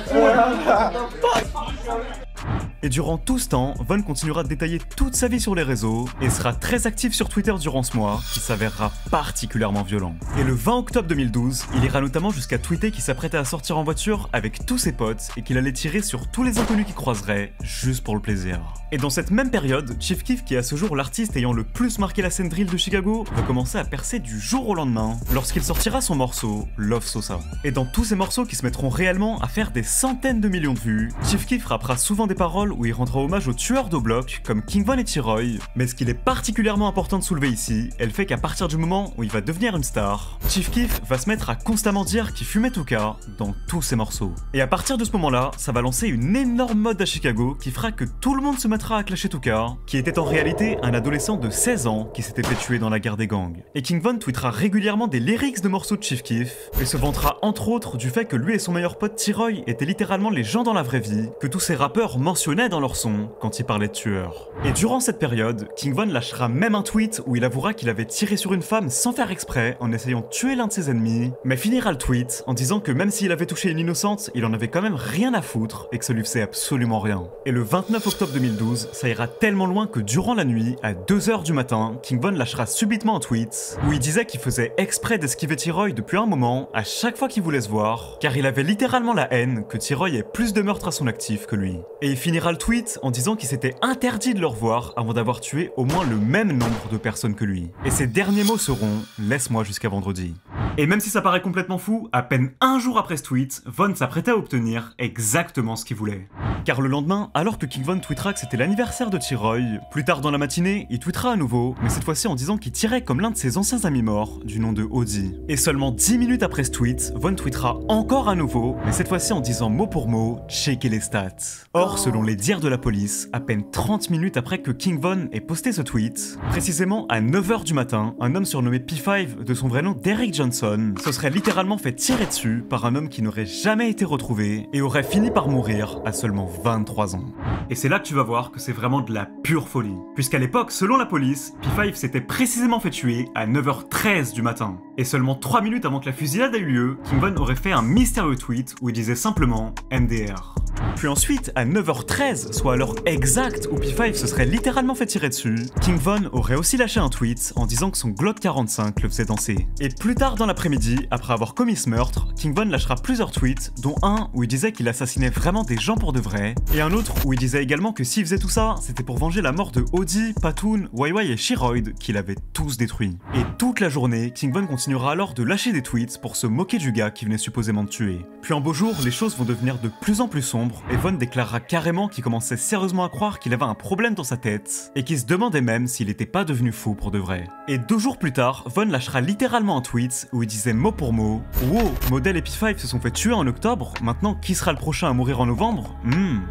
Et durant tout ce temps, Von continuera de détailler toute sa vie sur les réseaux et sera très actif sur Twitter durant ce mois, qui s'avérera particulièrement violent. Et le 20 octobre 2012, il ira notamment jusqu'à tweeter qu'il s'apprêtait à sortir en voiture avec tous ses potes et qu'il allait tirer sur tous les inconnus qu'il croiserait, juste pour le plaisir. Et dans cette même période, Chief Keef, qui est à ce jour l'artiste ayant le plus marqué la scène drill de Chicago, va commencer à percer du jour au lendemain, lorsqu'il sortira son morceau, Love Sosa. Et dans tous ces morceaux qui se mettront réellement à faire des centaines de millions de vues, Chief Keef rappera souvent des paroles où il rendra hommage aux tueurs de bloc comme King Von et T-Roy, mais ce qu'il est particulièrement important de soulever ici est le fait qu'à partir du moment où il va devenir une star, Chief Keef va se mettre à constamment dire qu'il fumait tout cas dans tous ses morceaux. Et à partir de ce moment-là, ça va lancer une énorme mode à Chicago qui fera que tout le monde se mettra à clasher Tuka, qui était en réalité un adolescent de 16 ans qui s'était fait tuer dans la guerre des gangs. Et King Von tweetera régulièrement des lyrics de morceaux de Chief Keef et se vantera entre autres du fait que lui et son meilleur pote T-Roy étaient littéralement les gens dans la vraie vie, que tous ces rappeurs mentionnaient dans leur son quand ils parlaient de tueurs. Et durant cette période, King Von lâchera même un tweet où il avouera qu'il avait tiré sur une femme sans faire exprès en essayant de tuer l'un de ses ennemis, mais finira le tweet en disant que même s'il avait touché une innocente, il en avait quand même rien à foutre et que ça lui faisait absolument rien. Et le 29 octobre 2012, ça ira tellement loin que durant la nuit, à 2h du matin, King Von lâchera subitement un tweet où il disait qu'il faisait exprès d'esquiver T-Roy depuis un moment à chaque fois qu'il voulait se voir, car il avait littéralement la haine que T-Roy ait plus de meurtres à son actif que lui. Et il finira le tweet en disant qu'il s'était interdit de le revoir avant d'avoir tué au moins le même nombre de personnes que lui. Et ses derniers mots seront « Laisse-moi jusqu'à vendredi ». Et même si ça paraît complètement fou, à peine un jour après ce tweet, Von s'apprêtait à obtenir exactement ce qu'il voulait. Car le lendemain, alors que King Von tweetera que c'était l'anniversaire de T-Roy, plus tard dans la matinée, il tweetera à nouveau, mais cette fois-ci en disant qu'il tirait comme l'un de ses anciens amis morts, du nom de Audi. Et seulement 10 minutes après ce tweet, Von tweetera encore à nouveau, mais cette fois-ci en disant mot pour mot « checker les stats ». Or, selon les dires de la police, à peine 30 minutes après que King Von ait posté ce tweet, précisément à 9h du matin, un homme surnommé P5, de son vrai nom Derek Johnson, se serait littéralement fait tirer dessus par un homme qui n'aurait jamais été retrouvé et aurait fini par mourir à seulement 23 ans. Et c'est là que tu vas voir que c'est vraiment de la pure folie. Puisqu'à l'époque, selon la police, P5 s'était précisément fait tuer à 9h13 du matin. Et seulement 3 minutes avant que la fusillade ait eu lieu, King Von aurait fait un mystérieux tweet où il disait simplement MDR. Puis ensuite, à 9h13, soit à l'heure exacte où P5 se serait littéralement fait tirer dessus, King Von aurait aussi lâché un tweet en disant que son Glock 45 le faisait danser. Et plus tard dans l'après-midi, après avoir commis ce meurtre, King Von lâchera plusieurs tweets, dont un où il disait qu'il assassinait vraiment des gens pour de vrai, et un autre où il disait également que s'il faisait tout ça, c'était pour venger la mort de Audi, Patoon, YY et Shiroid, qu'il avait tous détruits. Et toute la journée, King Von continuera alors de lâcher des tweets pour se moquer du gars qui venait supposément de tuer. Puis un beau jour, les choses vont devenir de plus en plus sombres, et Von déclarera carrément qu'il commençait sérieusement à croire qu'il avait un problème dans sa tête, et qu'il se demandait même s'il était pas devenu fou pour de vrai. Et 2 jours plus tard, Von lâchera littéralement un tweet où il disait mot pour mot « Wow, Model et P5 se sont fait tuer en octobre, maintenant qui sera le prochain à mourir en novembre ?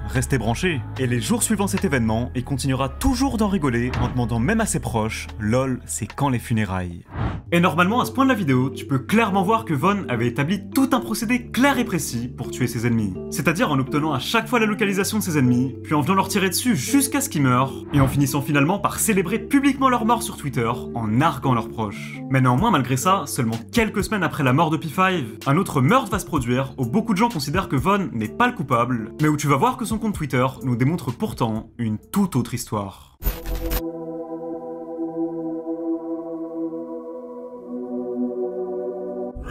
Restez branchés ». Et les jours suivant cet événement, il continuera toujours d'en rigoler en demandant même à ses proches « Lol, c'est quand les funérailles ?» Et normalement, à ce point de la vidéo, tu peux clairement voir que Von avait établi tout un procédé clair et précis pour tuer ses ennemis. C'est-à-dire en obtenant à chaque fois la localisation de ses ennemis, puis en venant leur tirer dessus jusqu'à ce qu'ils meurent, et en finissant finalement par célébrer publiquement leur mort sur Twitter en narguant leurs proches. Mais néanmoins, malgré ça, seulement quelques semaines après la mort de P5, un autre meurtre va se produire où beaucoup de gens considèrent que Von n'est pas le coupable, mais où tu vas voir que son compte Twitter nous démontre pourtant une toute autre histoire.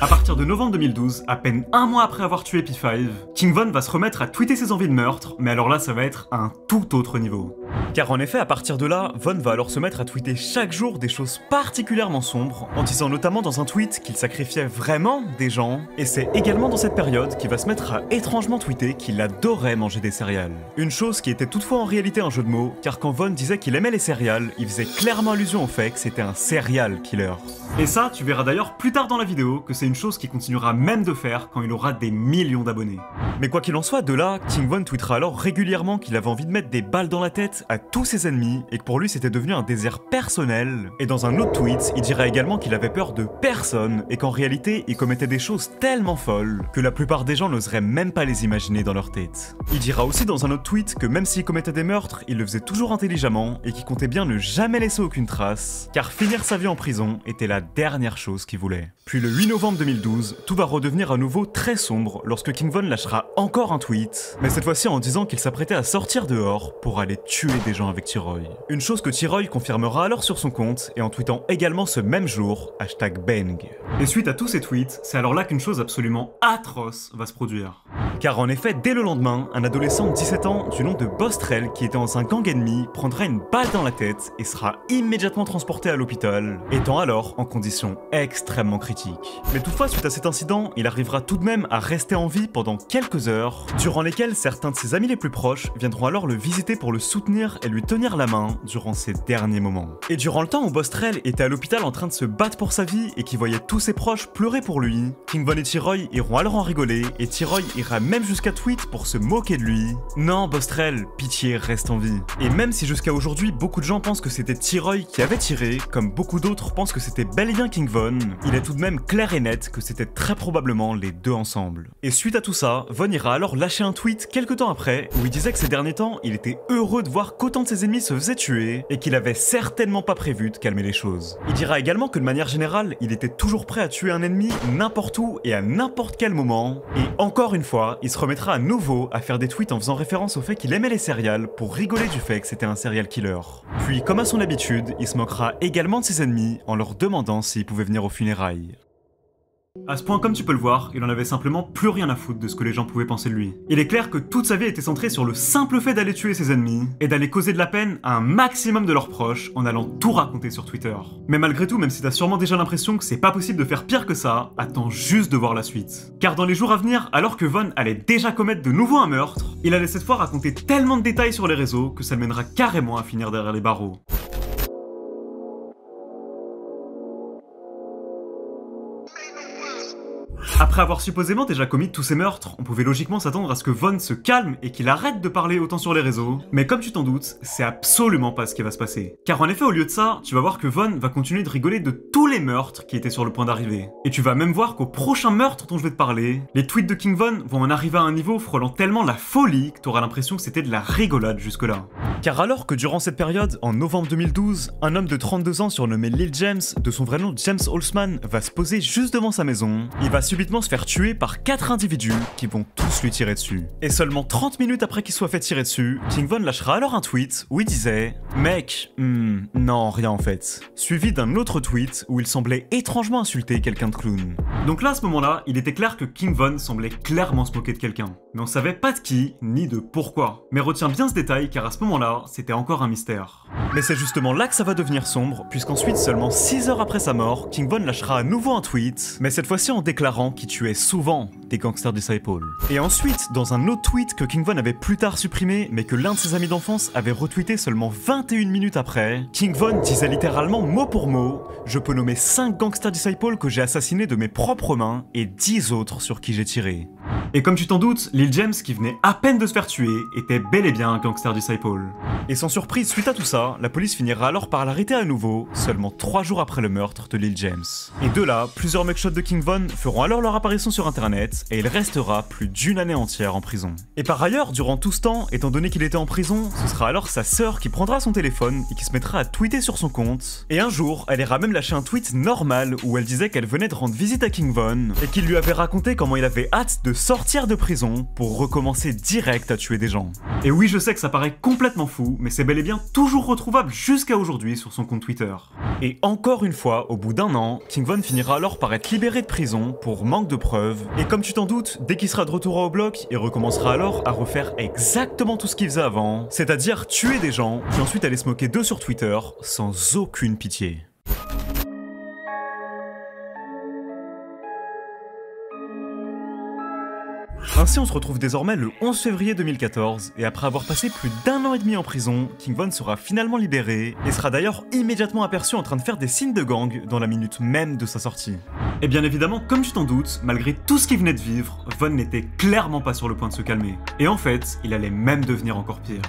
À partir de novembre 2012, à peine un mois après avoir tué P5, King Von va se remettre à tweeter ses envies de meurtre, mais alors là ça va être un tout autre niveau. Car en effet, à partir de là, Von va alors se mettre à tweeter chaque jour des choses particulièrement sombres, en disant notamment dans un tweet qu'il sacrifiait vraiment des gens, et c'est également dans cette période qu'il va se mettre à étrangement tweeter qu'il adorait manger des céréales. Une chose qui était toutefois en réalité un jeu de mots, car quand Von disait qu'il aimait les céréales, il faisait clairement allusion au fait que c'était un serial killer. Et ça, tu verras d'ailleurs plus tard dans la vidéo que c'est une chose qu'il continuera même de faire quand il aura des millions d'abonnés. Mais quoi qu'il en soit, de là, King Von tweetera alors régulièrement qu'il avait envie de mettre des balles dans la tête à tous ses ennemis et que pour lui c'était devenu un désir personnel. Et dans un autre tweet, il dira également qu'il avait peur de personne et qu'en réalité, il commettait des choses tellement folles que la plupart des gens n'oseraient même pas les imaginer dans leur tête. Il dira aussi dans un autre tweet que même s'il commettait des meurtres, il le faisait toujours intelligemment et qu'il comptait bien ne jamais laisser aucune trace, car finir sa vie en prison était la dernière chose qu'il voulait. Puis le 8 novembre 2012, tout va redevenir à nouveau très sombre lorsque King Von lâchera encore un tweet, mais cette fois-ci en disant qu'il s'apprêtait à sortir dehors pour aller tuer des gens avec T-Roy. Une chose que T-Roy confirmera alors sur son compte et en tweetant également ce même jour, #Bang. Et suite à tous ces tweets, c'est alors là qu'une chose absolument atroce va se produire. Car en effet, dès le lendemain, un adolescent de 17 ans du nom de Bostrel qui était dans un gang ennemi prendra une balle dans la tête et sera immédiatement transporté à l'hôpital, étant alors en condition extrêmement critique. Mais toutefois, suite à cet incident, il arrivera tout de même à rester en vie pendant quelques heures, durant lesquelles certains de ses amis les plus proches viendront alors le visiter pour le soutenir et lui tenir la main durant ses derniers moments. Et durant le temps où Bostrel était à l'hôpital en train de se battre pour sa vie et qui voyait tous ses proches pleurer pour lui, King Von et T-Roy iront alors en rigoler et T-Roy ira même jusqu'à tweet pour se moquer de lui. Non Bostrel, pitié, reste en vie. Et même si jusqu'à aujourd'hui beaucoup de gens pensent que c'était T-Roy qui avait tiré, comme beaucoup d'autres pensent que c'était bel et bien King Von, il est tout de même clair et net que c'était très probablement les deux ensemble. Et suite à tout ça, Von ira alors lâcher un tweet quelques temps après où il disait que ces derniers temps, il était heureux de voir qu'autant de ses ennemis se faisaient tuer et qu'il avait certainement pas prévu de calmer les choses. Il dira également que de manière générale, il était toujours prêt à tuer un ennemi n'importe où et à n'importe quel moment. Et encore une fois, il se remettra à nouveau à faire des tweets en faisant référence au fait qu'il aimait les céréales pour rigoler du fait que c'était un serial killer. Puis, comme à son habitude, il se moquera également de ses ennemis en leur demandant s'ils pouvaient venir aux funérailles. À ce point, comme tu peux le voir, il en avait simplement plus rien à foutre de ce que les gens pouvaient penser de lui. Il est clair que toute sa vie était centrée sur le simple fait d'aller tuer ses ennemis et d'aller causer de la peine à un maximum de leurs proches en allant tout raconter sur Twitter. Mais malgré tout, même si t'as sûrement déjà l'impression que c'est pas possible de faire pire que ça, attends juste de voir la suite. Car dans les jours à venir, alors que Von allait déjà commettre de nouveau un meurtre, il allait cette fois raconter tellement de détails sur les réseaux que ça le mènera carrément à finir derrière les barreaux. Après avoir supposément déjà commis tous ces meurtres, on pouvait logiquement s'attendre à ce que Von se calme et qu'il arrête de parler autant sur les réseaux, mais comme tu t'en doutes, c'est absolument pas ce qui va se passer. Car en effet, au lieu de ça, tu vas voir que Von va continuer de rigoler de tous les meurtres qui étaient sur le point d'arriver. Et tu vas même voir qu'au prochain meurtre dont je vais te parler, les tweets de King Von vont en arriver à un niveau frôlant tellement la folie que t'auras l'impression que c'était de la rigolade jusque-là. Car alors que durant cette période, en novembre 2012, un homme de 32 ans surnommé Lil James, de son vrai nom James Holzman, va se poser juste devant sa maison, il va subitement se faire tuer par 4 individus qui vont tous lui tirer dessus. Et seulement 30 minutes après qu'il soit fait tirer dessus, King Von lâchera alors un tweet où il disait « Mec, non, rien en fait », suivi d'un autre tweet où il semblait étrangement insulter quelqu'un de clown. Donc là, à ce moment-là, il était clair que King Von semblait clairement se moquer de quelqu'un. Mais on savait pas de qui, ni de pourquoi. Mais retiens bien ce détail car à ce moment-là, c'était encore un mystère. Mais c'est justement là que ça va devenir sombre, puisqu'ensuite, seulement 6 heures après sa mort, King Von lâchera à nouveau un tweet, mais cette fois-ci en déclarant qu'il tuait souvent des Gangster Disciples. Et ensuite, dans un autre tweet que King Von avait plus tard supprimé, mais que l'un de ses amis d'enfance avait retweeté seulement 21 minutes après, King Von disait littéralement mot pour mot « Je peux nommer 5 Gangster Disciples que j'ai assassinés de mes propres mains et 10 autres sur qui j'ai tiré ». Et comme tu t'en doutes, Lil James, qui venait à peine de se faire tuer, était bel et bien un gangster du Saipol. Et sans surprise, suite à tout ça, la police finira alors par l'arrêter à nouveau, seulement 3 jours après le meurtre de Lil James. Et de là, plusieurs mugshots de King Von feront alors leur apparition sur internet, et il restera plus d'1 année entière en prison. Et par ailleurs, durant tout ce temps, étant donné qu'il était en prison, ce sera alors sa sœur qui prendra son téléphone et qui se mettra à tweeter sur son compte. Et un jour, elle ira même lâcher un tweet normal où elle disait qu'elle venait de rendre visite à King Von, et qu'il lui avait raconté comment il avait hâte de sortir de prison pour recommencer direct à tuer des gens. Et oui, je sais que ça paraît complètement fou, mais c'est bel et bien toujours retrouvable jusqu'à aujourd'hui sur son compte Twitter. Et encore une fois, au bout d'1 an, King Von finira alors par être libéré de prison pour manque de preuves, et comme tu t'en doutes, dès qu'il sera de retour au bloc, il recommencera alors à refaire exactement tout ce qu'il faisait avant, c'est-à-dire tuer des gens, puis ensuite aller se moquer d'eux sur Twitter, sans aucune pitié. Ainsi, on se retrouve désormais le 11 février 2014, et après avoir passé plus d'1 an et demi en prison, King Von sera finalement libéré, et sera d'ailleurs immédiatement aperçu en train de faire des signes de gang dans la minute même de sa sortie. Et bien évidemment, comme tu t'en doutes, malgré tout ce qu'il venait de vivre, Von n'était clairement pas sur le point de se calmer. Et en fait, il allait même devenir encore pire.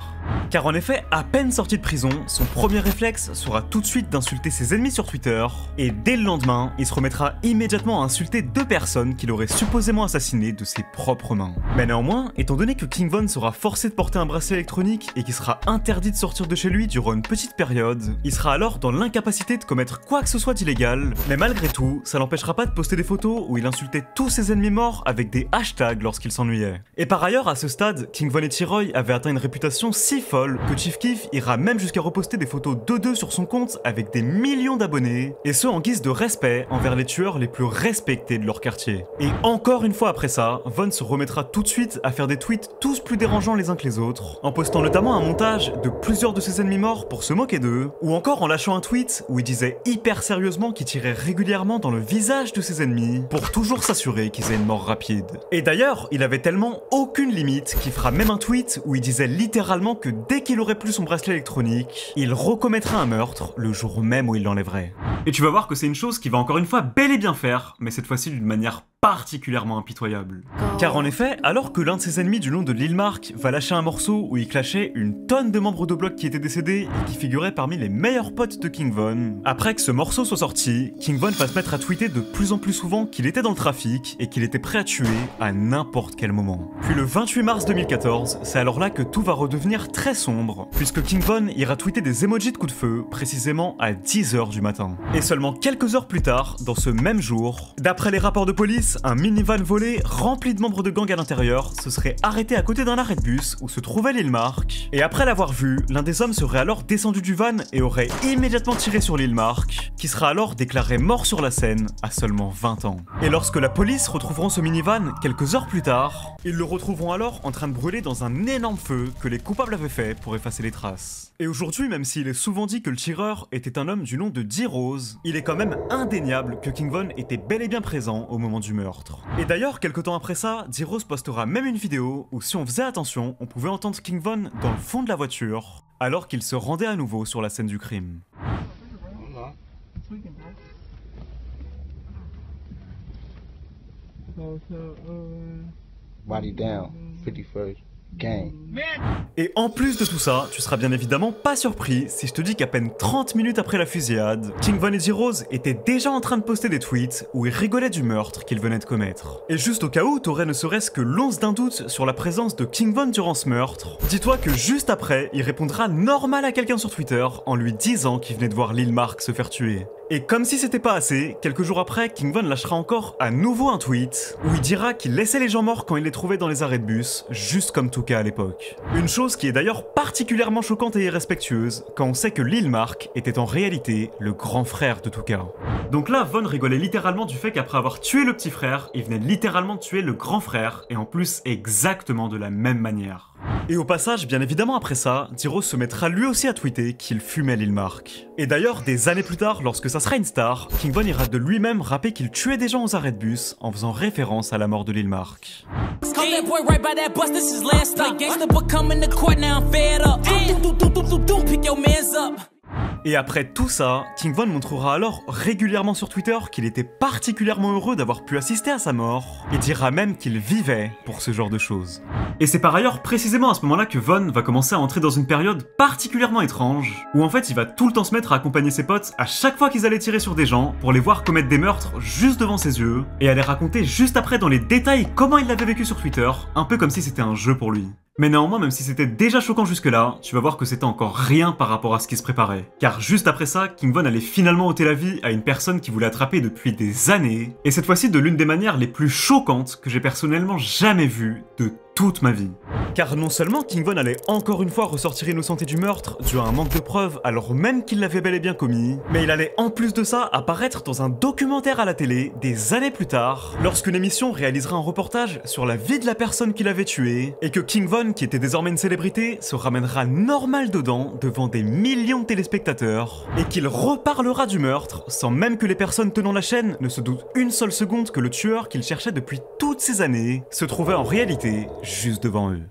Car en effet, à peine sorti de prison, son premier réflexe sera tout de suite d'insulter ses ennemis sur Twitter, et dès le lendemain, il se remettra immédiatement à insulter 2 personnes qu'il aurait supposément assassinées de ses propres mains. Mais néanmoins, étant donné que King Von sera forcé de porter un bracelet électronique et qu'il sera interdit de sortir de chez lui durant une petite période, il sera alors dans l'incapacité de commettre quoi que ce soit d'illégal, mais malgré tout, ça l'empêchera pas de poster des photos où il insultait tous ses ennemis morts avec des hashtags lorsqu'il s'ennuyait. Et par ailleurs, à ce stade, King Von et T-Roy avaient atteint une réputation si folle que Chief Keef ira même jusqu'à reposter des photos d'eux sur son compte avec des millions d'abonnés, et ce en guise de respect envers les tueurs les plus respectés de leur quartier. Et encore une fois après ça, Von se remettra tout de suite à faire des tweets tous plus dérangeants les uns que les autres, en postant notamment un montage de plusieurs de ses ennemis morts pour se moquer d'eux, ou encore en lâchant un tweet où il disait hyper sérieusement qu'il tirait régulièrement dans le visage de ses ennemis pour toujours s'assurer qu'ils aient une mort rapide. Et d'ailleurs, il avait tellement aucune limite qu'il fera même un tweet où il disait littéralement que dès qu'il aurait plus son bracelet électronique, il recommettrait un meurtre le jour même où il l'enlèverait. Et tu vas voir que c'est une chose qui va encore une fois bel et bien faire, mais cette fois-ci d'une manière particulièrement impitoyable. Car en effet, alors que l'un de ses ennemis du nom de Lil Mark va lâcher un morceau où il clashait une tonne de membres de bloc qui étaient décédés et qui figuraient parmi les meilleurs potes de King Von, après que ce morceau soit sorti, King Von va se mettre à tweeter de plus en plus souvent qu'il était dans le trafic et qu'il était prêt à tuer à n'importe quel moment. Puis le 28 mars 2014, c'est alors là que tout va redevenir très sombre, puisque King Von ira tweeter des emojis de coups de feu, précisément à 10 h du matin. Et seulement quelques heures plus tard, dans ce même jour, d'après les rapports de police, un minivan volé rempli de membres de gang à l'intérieur se serait arrêté à côté d'un arrêt de bus où se trouvait Lil Mark, et après l'avoir vu, l'un des hommes serait alors descendu du van et aurait immédiatement tiré sur Lil Mark, qui sera alors déclaré mort sur la scène à seulement 20 ans. Et lorsque la police retrouveront ce minivan quelques heures plus tard, ils le retrouveront alors en train de brûler dans un énorme feu que les coupables avaient fait pour effacer les traces. Et aujourd'hui, même s'il est souvent dit que le tireur était un homme du nom de D-Rose, il est quand même indéniable que King Von était bel et bien présent au moment du meurtre. Et d'ailleurs, quelques temps après ça, D-Rose postera même une vidéo où si on faisait attention, on pouvait entendre King Von dans le fond de la voiture, alors qu'il se rendait à nouveau sur la scène du crime. Body down, 51st. Gang. Et en plus de tout ça, tu seras bien évidemment pas surpris si je te dis qu'à peine 30 minutes après la fusillade, King Von et D-Rose étaient déjà en train de poster des tweets où ils rigolaient du meurtre qu'ils venaient de commettre. Et juste au cas où t'aurais ne serait-ce que l'once d'un doute sur la présence de King Von durant ce meurtre, dis-toi que juste après, il répondra normal à quelqu'un sur Twitter en lui disant qu'il venait de voir Lil Mark se faire tuer. Et comme si c'était pas assez, quelques jours après, King Von lâchera encore à nouveau un tweet où il dira qu'il laissait les gens morts quand il les trouvait dans les arrêts de bus, juste comme Tuka à l'époque. Une chose qui est d'ailleurs particulièrement choquante et irrespectueuse quand on sait que Lil Mark était en réalité le grand frère de Tuka. Donc là, Von rigolait littéralement du fait qu'après avoir tué le petit frère, il venait littéralement de tuer le grand frère, et en plus exactement de la même manière. Et au passage, bien évidemment après ça, D-Rose se mettra lui aussi à tweeter qu'il fumait Lil Mark. Et d'ailleurs, des années plus tard, lorsque ça sera une star, King Von ira de lui-même rapper qu'il tuait des gens aux arrêts de bus en faisant référence à la mort de Lil Mark. Et après tout ça, King Von montrera alors régulièrement sur Twitter qu'il était particulièrement heureux d'avoir pu assister à sa mort, et dira même qu'il vivait pour ce genre de choses. Et c'est par ailleurs précisément à ce moment-là que Von va commencer à entrer dans une période particulièrement étrange, où en fait il va tout le temps se mettre à accompagner ses potes à chaque fois qu'ils allaient tirer sur des gens pour les voir commettre des meurtres juste devant ses yeux, et à les raconter juste après dans les détails comment il l'avait vécu sur Twitter, un peu comme si c'était un jeu pour lui. Mais néanmoins, même si c'était déjà choquant jusque-là, tu vas voir que c'était encore rien par rapport à ce qui se préparait. Car juste après ça, King Von allait finalement ôter la vie à une personne qui voulait attraper depuis des années, et cette fois-ci de l'une des manières les plus choquantes que j'ai personnellement jamais vues de toute ma vie. Car non seulement King Von allait encore une fois ressortir innocenté du meurtre, dû à un manque de preuves alors même qu'il l'avait bel et bien commis, mais il allait en plus de ça apparaître dans un documentaire à la télé des années plus tard, lorsqu'une émission réalisera un reportage sur la vie de la personne qui l'avait tué, et que King Von, qui était désormais une célébrité, se ramènera normal dedans devant des millions de téléspectateurs, et qu'il reparlera du meurtre sans même que les personnes tenant la chaîne ne se doutent une seule seconde que le tueur qu'il cherchait depuis toutes ces années se trouvait en réalité juste devant eux.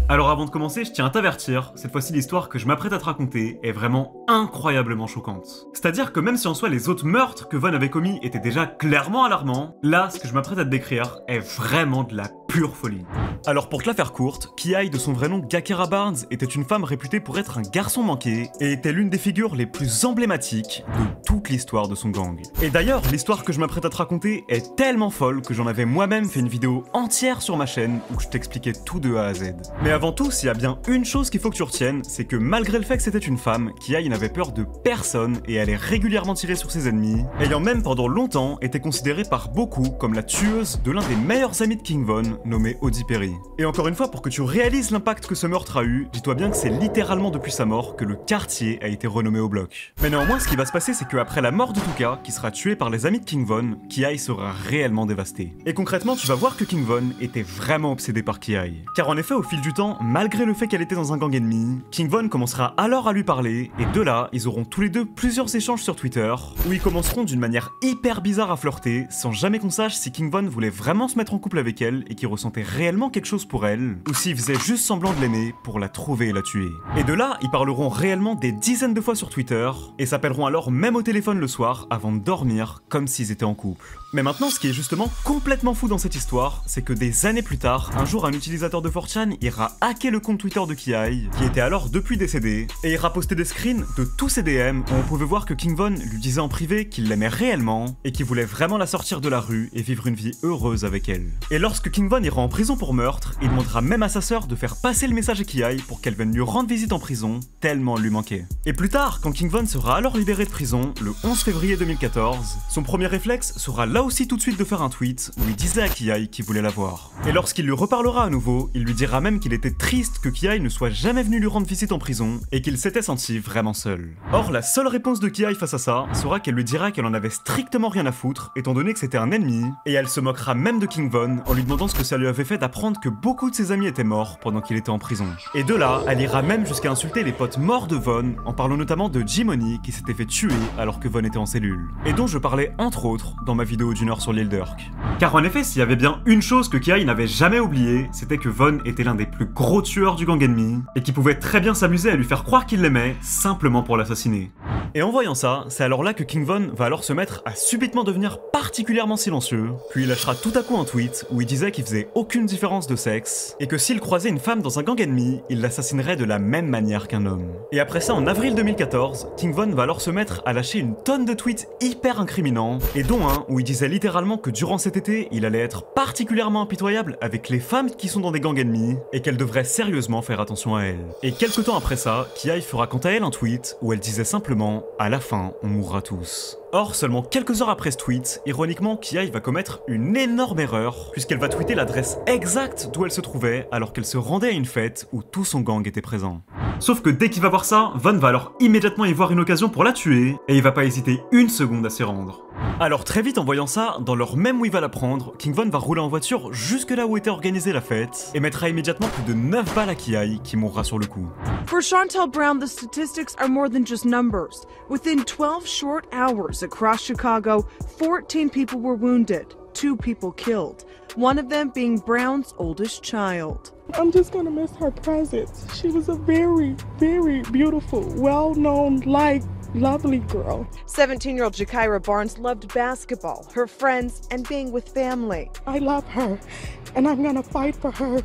Alors avant de commencer, je tiens à t'avertir, cette fois-ci l'histoire que je m'apprête à te raconter est vraiment incroyablement choquante. C'est-à-dire que même si en soi les autres meurtres que Von avait commis étaient déjà clairement alarmants, là, ce que je m'apprête à te décrire est vraiment de la pure folie. Alors pour te la faire courte, Ki-Ai, de son vrai nom Gakera Barnes, était une femme réputée pour être un garçon manqué et était l'une des figures les plus emblématiques de toute l'histoire de son gang. Et d'ailleurs, l'histoire que je m'apprête à te raconter est tellement folle que j'en avais moi-même fait une vidéo entière sur ma chaîne où je t'expliquais tout de A à Z. Mais avant tout, s'il y a bien une chose qu'il faut que tu retiennes, c'est que malgré le fait que c'était une femme, Ki-Ai n'avait peur de personne et allait régulièrement tirer sur ses ennemis, ayant même pendant longtemps été considérée par beaucoup comme la tueuse de l'un des meilleurs amis de King Von, nommé Audie Perry. Et encore une fois, pour que tu réalises l'impact que ce meurtre a eu, dis-toi bien que c'est littéralement depuis sa mort que le quartier a été renommé au bloc. Mais néanmoins, ce qui va se passer, c'est qu'après la mort de Tuka, qui sera tué par les amis de King Von, Ki-Ai sera réellement dévasté. Et concrètement, tu vas voir que King Von était vraiment obsédé par Ki-Ai. Car en effet, au fil du temps, malgré le fait qu'elle était dans un gang ennemi, King Von commencera alors à lui parler, et de là, ils auront tous les deux plusieurs échanges sur Twitter, où ils commenceront d'une manière hyper bizarre à flirter, sans jamais qu'on sache si King Von voulait vraiment se mettre en couple avec elle et qu'il ressentait réellement quelque chose pour elle, ou s'il faisait juste semblant de l'aimer pour la trouver et la tuer. Et de là, ils parleront réellement des dizaines de fois sur Twitter, et s'appelleront alors même au téléphone le soir avant de dormir, comme s'ils étaient en couple. Mais maintenant, ce qui est justement complètement fou dans cette histoire, c'est que des années plus tard, un jour un utilisateur de 4chan ira hacker le compte Twitter de Ki-Ai, qui était alors depuis décédé, et ira poster des screens de tous ses DM où on pouvait voir que King Von lui disait en privé qu'il l'aimait réellement, et qu'il voulait vraiment la sortir de la rue et vivre une vie heureuse avec elle. Et lorsque King Von ira en prison pour meurtre, il demandera même à sa sœur de faire passer le message à Ki-Ai pour qu'elle vienne lui rendre visite en prison, tellement elle lui manquait. Et plus tard, quand King Von sera alors libéré de prison, le 11 février 2014, son premier réflexe sera là aussi tout de suite de faire un tweet où il disait à Ki-Ai qu'il voulait la voir. Et lorsqu'il lui reparlera à nouveau, il lui dira même qu'il était triste que Ki-Ai ne soit jamais venu lui rendre visite en prison et qu'il s'était senti vraiment seul. Or, la seule réponse de Ki-Ai face à ça sera qu'elle lui dira qu'elle en avait strictement rien à foutre, étant donné que c'était un ennemi, et elle se moquera même de King Von en lui demandant ce que ça lui avait fait d'apprendre que beaucoup de ses amis étaient morts pendant qu'il était en prison. Et de là, elle ira même jusqu'à insulter les potes morts de Von, en parlant notamment de Jimony qui s'était fait tuer alors que Von était en cellule. Et dont je parlais entre autres dans ma vidéo d'1 heure sur l'île d'Urk. Car en effet, s'il y avait bien une chose que Ki-Ai n'avait jamais oublié, c'était que Von était l'un des plus gros tueurs du gang ennemi, et qui pouvait très bien s'amuser à lui faire croire qu'il l'aimait, simplement pour l'assassiner. Et en voyant ça, c'est alors là que King Von va alors se mettre à subitement devenir particulièrement silencieux, puis il lâchera tout à coup un tweet où il disait qu'il faisait aucune différence de sexe, et que s'il croisait une femme dans un gang ennemi, il l'assassinerait de la même manière qu'un homme. Et après ça, en avril 2014, King Von va alors se mettre à lâcher une tonne de tweets hyper incriminants, et dont un où il disait littéralement que durant cet été, il allait être particulièrement impitoyable avec les femmes qui sont dans des gangs ennemis, et qu'elle devrait sérieusement faire attention à elle. Et quelques temps après ça, Ki-Ai fera quant à elle un tweet où elle disait simplement « À la fin, on mourra tous ». Or, seulement quelques heures après ce tweet, ironiquement, Ki-Ai va commettre une énorme erreur, puisqu'elle va tweeter l'adresse exacte d'où elle se trouvait, alors qu'elle se rendait à une fête où tout son gang était présent. Sauf que dès qu'il va voir ça, Von va alors immédiatement y voir une occasion pour la tuer, et il va pas hésiter une seconde à s'y rendre. Alors très vite en voyant ça, dans l'heure même où il va la prendre, King Von va rouler en voiture jusque là où était organisée la fête, et mettra immédiatement plus de 9 balles à Ki-Ai, qui mourra sur le coup. For Chantel Brown, the statistics are more than just numbers. Within 12 short hours across Chicago, 14 people were wounded. 2 people killed, one of them being Brown's oldest child. I'm just gonna miss her presence. She was a very, very beautiful, well-known, lovely girl. 17-year-old Jakira Barnes loved basketball, her friends, and being with family. I love her, and I'm gonna fight for her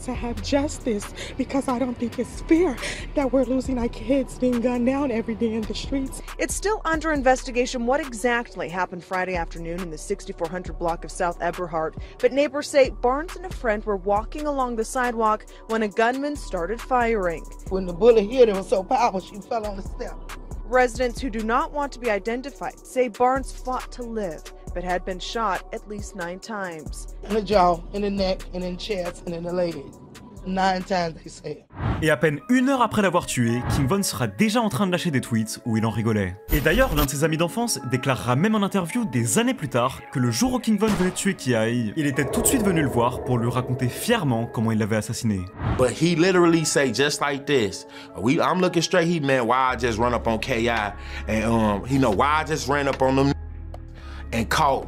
to have justice, because I don't think it's fair that we're losing our kids being gunned down every day in the streets. It's still under investigation what exactly happened Friday afternoon in the 6400 block of South Eberhart, but neighbors say Barnes and a friend were walking along the sidewalk when a gunman started firing. When the bullet hit, it was so powerful she fell on the step. Residents who do not want to be identified say Barnes fought to live, but had been shot at least 9 times. In the jaw, in the neck, and in the chest, and in the leg. 9 times, they say. Et à peine 1 heure après l'avoir tué, King Von sera déjà en train de lâcher des tweets où il en rigolait. Et d'ailleurs, l'un de ses amis d'enfance déclarera même en interview des années plus tard que le jour où King Von venait de tuer Ki, il était tout de suite venu le voir pour lui raconter fièrement comment il l'avait assassiné. But he literally say just like this. I'm looking straight, he meant why I just run up on Ki, and he know why I just ran up on them and caught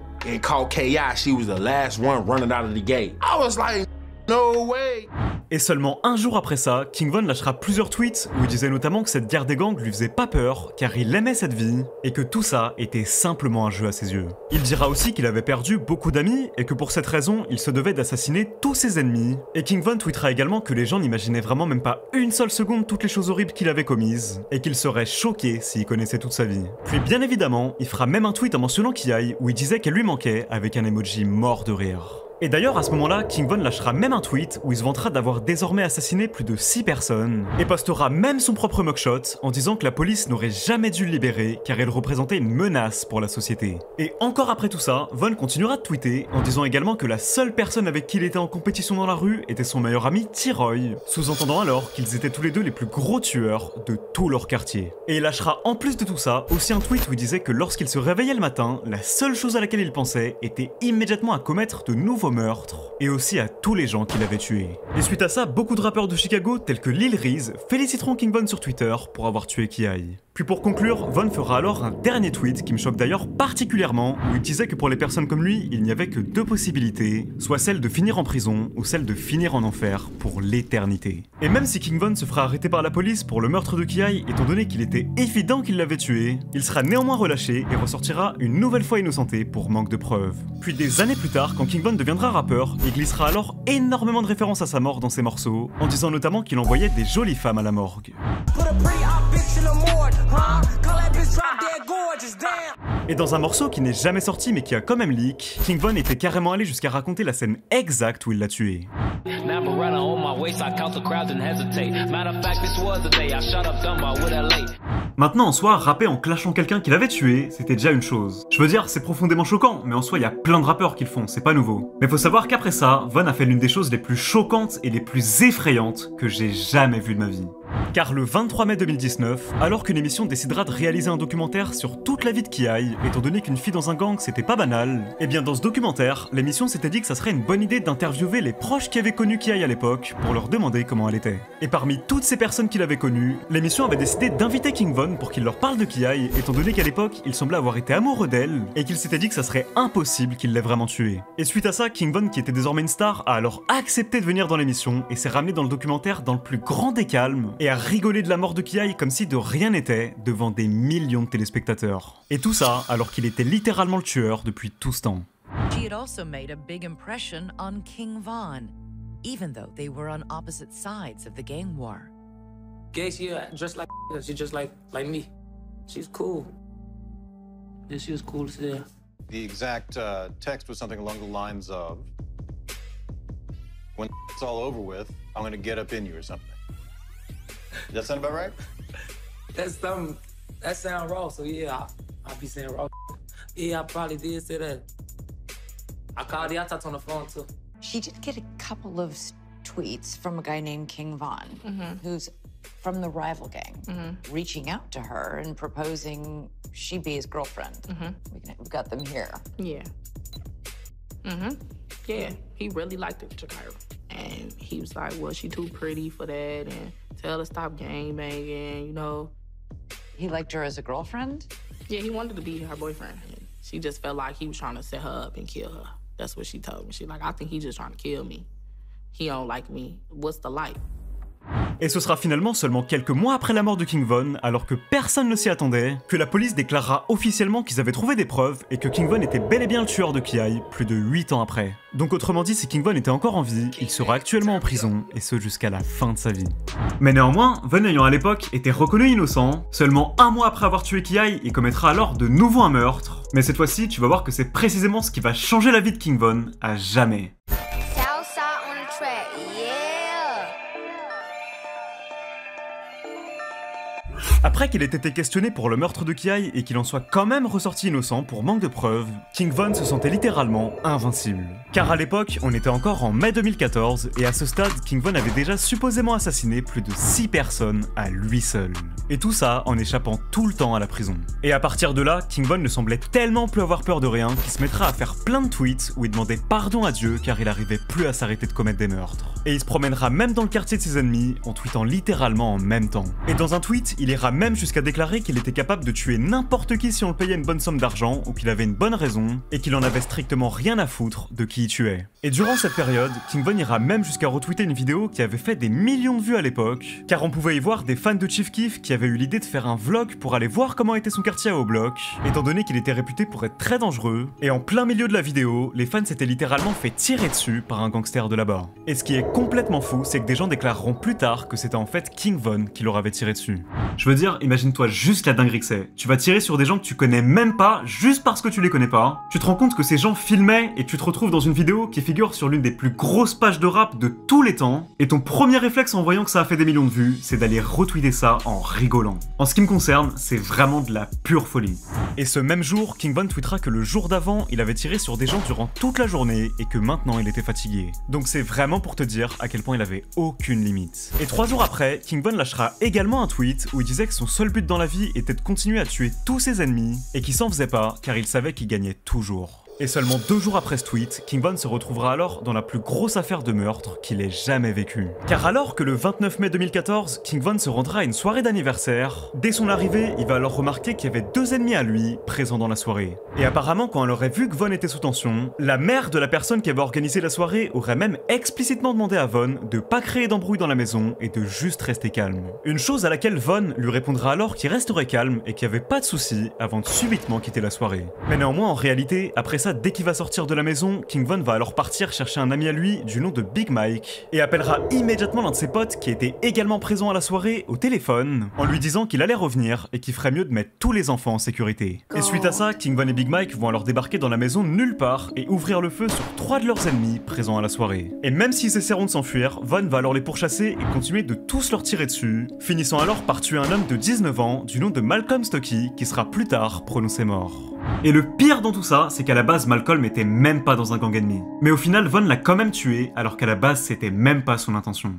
Ki. She was the last one running out of the gate. I was like, no way. Et seulement un jour après ça, King Von lâchera plusieurs tweets où il disait notamment que cette guerre des gangs lui faisait pas peur car il aimait cette vie et que tout ça était simplement un jeu à ses yeux. Il dira aussi qu'il avait perdu beaucoup d'amis et que pour cette raison, il se devait d'assassiner tous ses ennemis. Et King Von tweetera également que les gens n'imaginaient vraiment même pas une seule seconde toutes les choses horribles qu'il avait commises et qu'il serait choqué s'il connaissait toute sa vie. Puis bien évidemment, il fera même un tweet en mentionnant Ki où il disait qu'elle lui manquait avec un emoji mort de rire. Et d'ailleurs, à ce moment-là, King Von lâchera même un tweet où il se vantera d'avoir désormais assassiné plus de 6 personnes, et postera même son propre mugshot en disant que la police n'aurait jamais dû le libérer car il représentait une menace pour la société. Et encore après tout ça, Von continuera de tweeter en disant également que la seule personne avec qui il était en compétition dans la rue était son meilleur ami T-Roy, sous-entendant alors qu'ils étaient tous les deux les plus gros tueurs de tout leur quartier. Et il lâchera en plus de tout ça aussi un tweet où il disait que lorsqu'il se réveillait le matin, la seule chose à laquelle il pensait était immédiatement à commettre de nouveaux meurtres, et aussi à tous les gens qu'il avait tués. Et suite à ça, beaucoup de rappeurs de Chicago, tels que Lil Reese, féliciteront King Von sur Twitter pour avoir tué Ki. Puis pour conclure, Von fera alors un dernier tweet qui me choque d'ailleurs particulièrement, où il disait que pour les personnes comme lui, il n'y avait que 2 possibilités, soit celle de finir en prison, ou celle de finir en enfer pour l'éternité. Et même si King Von se fera arrêter par la police pour le meurtre de Ki, étant donné qu'il était évident qu'il l'avait tué, il sera néanmoins relâché et ressortira une nouvelle fois innocenté pour manque de preuves. Puis des années plus tard, quand King Von deviendra rappeur, il glissera alors énormément de références à sa mort dans ses morceaux, en disant notamment qu'il envoyait des jolies femmes à la morgue. Et dans un morceau qui n'est jamais sorti mais qui a quand même leak, King Von était carrément allé jusqu'à raconter la scène exacte où il l'a tué. Maintenant en soi, rapper en clashant quelqu'un qu'il avait tué, c'était déjà une chose. Je veux dire, c'est profondément choquant, mais en soi il y a plein de rappeurs qui le font, c'est pas nouveau. Mais faut savoir qu'après ça, Von a fait l'une des choses les plus choquantes et les plus effrayantes que j'ai jamais vues de ma vie. Car le 23 mai 2019, alors qu'une émission décidera de réaliser un documentaire sur toute la vie de Ki, étant donné qu'une fille dans un gang c'était pas banal, et bien dans ce documentaire, l'émission s'était dit que ça serait une bonne idée d'interviewer les proches qui avaient connu Ki à l'époque pour leur demander comment elle était. Et parmi toutes ces personnes qu'il avait connues, l'émission avait décidé d'inviter King Von pour qu'il leur parle de Ki, étant donné qu'à l'époque, il semblait avoir été amoureux d'elle, et qu'il s'était dit que ça serait impossible qu'il l'ait vraiment tuée. Et suite à ça, King Von, qui était désormais une star, a alors accepté de venir dans l'émission et s'est ramené dans le documentaire dans le plus grand des calmes, et a rigolé de la mort de Ki comme si de rien n'était devant des millions de téléspectateurs. Et tout ça alors qu'il était littéralement le tueur depuis tout ce temps. She had also made a big impression on King Von, even though they were on opposite sides of the gang war. Gay, she just like she's just like me. She's cool. Yeah, she was cool today. The exact text was something along the lines of, "When it's all over with, I'm gonna get up in you" or something. Does that sound about right? That sound raw. So yeah, I'll be saying raw. Yeah, I probably did say that. I called her. I talked on the phone too. She did get a couple of tweets from a guy named King Von, who's from the rival gang, reaching out to her and proposing she be his girlfriend. We've got them here. Yeah. Yeah, he really liked it, Jakira. And he was like, well, she too pretty for that, and tell her to stop gangbanging, you know. He liked her as a girlfriend? Yeah, he wanted to be her boyfriend. She just felt like he was trying to set her up and kill her. That's what she told me. She like, I think he's just trying to kill me. He don't like me. What's the light? Et ce sera finalement seulement quelques mois après la mort de King Von, alors que personne ne s'y attendait, que la police déclarera officiellement qu'ils avaient trouvé des preuves et que King Von était bel et bien le tueur de Ki plus de 8 ans après. Donc autrement dit, si King Von était encore en vie, il serait actuellement en prison, et ce jusqu'à la fin de sa vie. Mais néanmoins, Von ayant à l'époque été reconnu innocent, seulement un mois après avoir tué Ki, il commettra alors de nouveau un meurtre. Mais cette fois-ci, tu vas voir que c'est précisément ce qui va changer la vie de King Von à jamais. Après qu'il ait été questionné pour le meurtre de Ki et qu'il en soit quand même ressorti innocent pour manque de preuves, King Von se sentait littéralement invincible. Car à l'époque, on était encore en mai 2014 et à ce stade, King Von avait déjà supposément assassiné plus de 6 personnes à lui seul. Et tout ça en échappant tout le temps à la prison. Et à partir de là, King Von ne semblait tellement plus avoir peur de rien qu'il se mettra à faire plein de tweets où il demandait pardon à Dieu car il arrivait plus à s'arrêter de commettre des meurtres. Et il se promènera même dans le quartier de ses ennemis en tweetant littéralement en même temps. Et dans un tweet, il ira même jusqu'à déclarer qu'il était capable de tuer n'importe qui si on le payait une bonne somme d'argent ou qu'il avait une bonne raison et qu'il en avait strictement rien à foutre de qui il tuait. Et durant cette période, King Von ira même jusqu'à retweeter une vidéo qui avait fait des millions de vues à l'époque, car on pouvait y voir des fans de Chief Keef qui avaient eu l'idée de faire un vlog pour aller voir comment était son quartier à O-Block, étant donné qu'il était réputé pour être très dangereux, et en plein milieu de la vidéo, les fans s'étaient littéralement fait tirer dessus par un gangster de là-bas. Et ce qui est complètement fou, c'est que des gens déclareront plus tard que c'était en fait King Von qui leur avait tiré dessus. Je veux dire, imagine-toi juste la dinguerie que c'est. Tu vas tirer sur des gens que tu connais même pas, juste parce que tu les connais pas. Tu te rends compte que ces gens filmaient et tu te retrouves dans une vidéo qui figure sur l'une des plus grosses pages de rap de tous les temps. Et ton premier réflexe en voyant que ça a fait des millions de vues, c'est d'aller retweeter ça en rigolant. En ce qui me concerne, c'est vraiment de la pure folie. Et ce même jour, King Von tweetera que le jour d'avant, il avait tiré sur des gens durant toute la journée et que maintenant il était fatigué. Donc c'est vraiment pour te dire à quel point il avait aucune limite. Et 3 jours après, King Von lâchera également un tweet où il disait que son seul but dans la vie était de continuer à tuer tous ses ennemis et qu'il s'en faisait pas car il savait qu'il gagnait toujours. Et seulement 2 jours après ce tweet, King Von se retrouvera alors dans la plus grosse affaire de meurtre qu'il ait jamais vécue. Car alors que le 29 mai 2014, King Von se rendra à une soirée d'anniversaire, dès son arrivée, il va alors remarquer qu'il y avait 2 ennemis à lui présents dans la soirée. Et apparemment, quand elle aurait vu que Von était sous tension, la mère de la personne qui avait organisé la soirée aurait même explicitement demandé à Von de pas créer d'embrouille dans la maison et de juste rester calme. Une chose à laquelle Von lui répondra alors qu'il resterait calme et qu'il n'y avait pas de soucis avant de subitement quitter la soirée. Mais néanmoins, en réalité, après ça, dès qu'il va sortir de la maison, King Von va alors partir chercher un ami à lui du nom de Big Mike et appellera immédiatement l'un de ses potes qui était également présent à la soirée au téléphone en lui disant qu'il allait revenir et qu'il ferait mieux de mettre tous les enfants en sécurité. Et suite à ça, King Von et Big Mike vont alors débarquer dans la maison nulle part et ouvrir le feu sur 3 de leurs ennemis présents à la soirée. Et même s'ils essaieront de s'enfuir, Von va alors les pourchasser et continuer de tous leur tirer dessus, finissant alors par tuer un homme de 19 ans du nom de Malcolm Stocky qui sera plus tard prononcé mort. Et le pire dans tout ça, c'est qu'à la base Malcolm était même pas dans un gang ennemi. Mais au final, Von l'a quand même tué, alors qu'à la base c'était même pas son intention.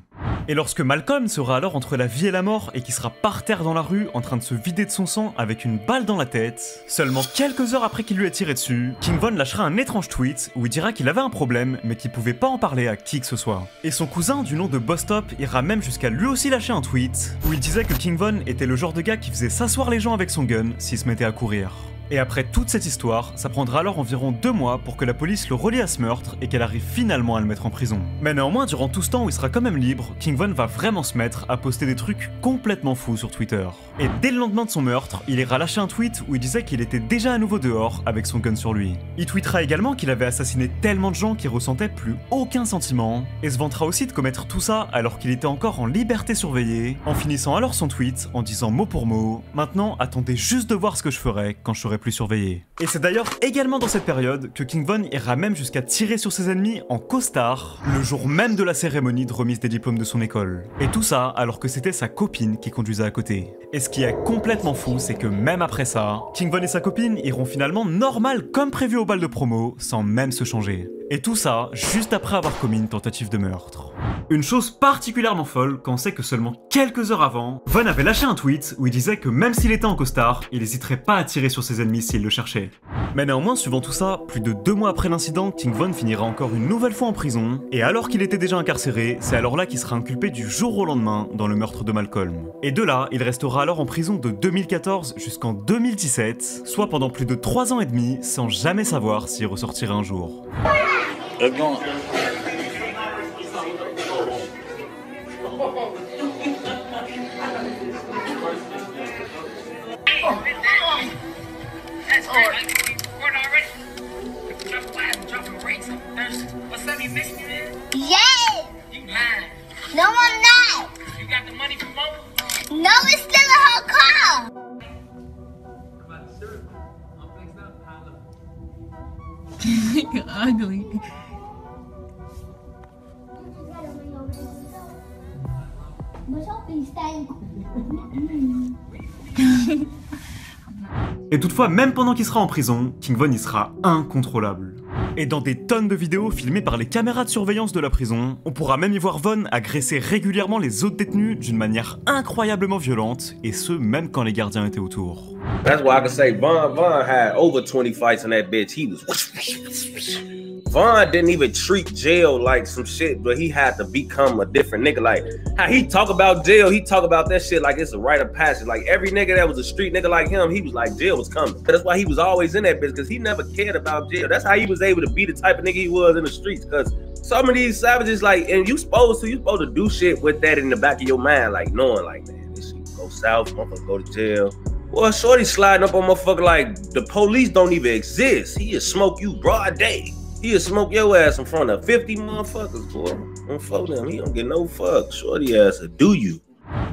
Et lorsque Malcolm sera alors entre la vie et la mort et qui sera par terre dans la rue en train de se vider de son sang avec une balle dans la tête, seulement quelques heures après qu'il lui ait tiré dessus, King Von lâchera un étrange tweet où il dira qu'il avait un problème mais qu'il pouvait pas en parler à qui que ce soit. Et son cousin du nom de Bostop ira même jusqu'à lui aussi lâcher un tweet où il disait que King Von était le genre de gars qui faisait s'asseoir les gens avec son gun s'il se mettait à courir. Et après toute cette histoire, ça prendra alors environ 2 mois pour que la police le relie à ce meurtre et qu'elle arrive finalement à le mettre en prison. Mais néanmoins, durant tout ce temps où il sera quand même libre, King Von va vraiment se mettre à poster des trucs complètement fous sur Twitter. Et dès le lendemain de son meurtre, il ira lâcher un tweet où il disait qu'il était déjà à nouveau dehors avec son gun sur lui. Il tweetera également qu'il avait assassiné tellement de gens qu'il ressentait plus aucun sentiment, et se vantera aussi de commettre tout ça alors qu'il était encore en liberté surveillée, en finissant alors son tweet en disant mot pour mot « Maintenant, attendez juste de voir ce que je ferai quand je serai plus surveillé ». Et c'est d'ailleurs également dans cette période que King Von ira même jusqu'à tirer sur ses ennemis en costard, le jour même de la cérémonie de remise des diplômes de son école. Et tout ça alors que c'était sa copine qui conduisait à côté. Et ce qui est complètement fou, c'est que même après ça, King Von et sa copine iront finalement normal comme prévu au bal de promo, sans même se changer. Et tout ça, juste après avoir commis une tentative de meurtre. Une chose particulièrement folle quand on sait que seulement quelques heures avant, Von avait lâché un tweet où il disait que même s'il était en costard, il n'hésiterait pas à tirer sur ses ennemis s'il le cherchait. Mais néanmoins, suivant tout ça, plus de 2 mois après l'incident, King Von finira encore une nouvelle fois en prison, et alors qu'il était déjà incarcéré, c'est alors là qu'il sera inculpé du jour au lendemain dans le meurtre de Malcolm. Et de là, il restera alors en prison de 2014 jusqu'en 2017, soit pendant plus de 3 ans et demi, sans jamais savoir s'il ressortirait un jour. Yes! No, I'm not. You got the money from home? No, it's still in her car. You're ugly. Et toutefois, même pendant qu'il sera en prison, King Von y sera incontrôlable. Et dans des tonnes de vidéos filmées par les caméras de surveillance de la prison, on pourra même y voir Von agresser régulièrement les autres détenus d'une manière incroyablement violente, et ce même quand les gardiens étaient autour. That's why I can say Von had over 20 fights in that bitch. He was Von didn't even treat jail like some shit, but he had to become a different nigga. Like how he talk about jail, he talk about that shit like it's a rite of passage. Like every nigga that was a street nigga like him, he was like jail was coming. That's why he was always in that bitch, because he never cared about jail. That's how he was able to be the type of nigga he was in the streets, because some of these savages, like, and you supposed to do shit with that in the back of your mind, like knowing like, man, this shit go south, motherfucker go to jail. Well, shorty sliding up on motherfucker like the police don't even exist. He just smoke you broad day. He'll smoke your ass in front of 50 motherfuckers, boy. On fuck them, he don't get no fuck. Shorty ass a do you.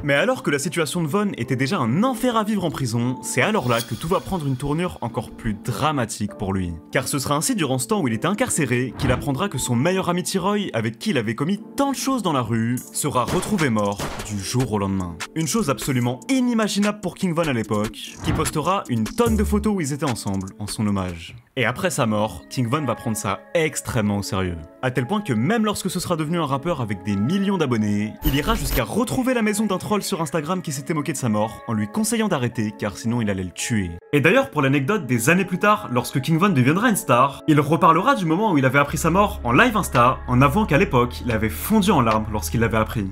Mais alors que la situation de Von était déjà un enfer à vivre en prison, c'est alors là que tout va prendre une tournure encore plus dramatique pour lui. Car ce sera ainsi durant ce temps où il était incarcéré qu'il apprendra que son meilleur ami T-Roy, avec qui il avait commis tant de choses dans la rue, sera retrouvé mort du jour au lendemain. Une chose absolument inimaginable pour King Von à l'époque, qui postera une tonne de photos où ils étaient ensemble en son hommage. Et après sa mort, King Von va prendre ça extrêmement au sérieux. À tel point que même lorsque ce sera devenu un rappeur avec des millions d'abonnés, il ira jusqu'à retrouver la maison d'un troll sur Instagram qui s'était moqué de sa mort en lui conseillant d'arrêter car sinon il allait le tuer. Et d'ailleurs, pour l'anecdote, des années plus tard, lorsque King Von deviendra une star, il reparlera du moment où il avait appris sa mort en live Insta, en avouant qu'à l'époque, il avait fondu en larmes lorsqu'il l'avait appris.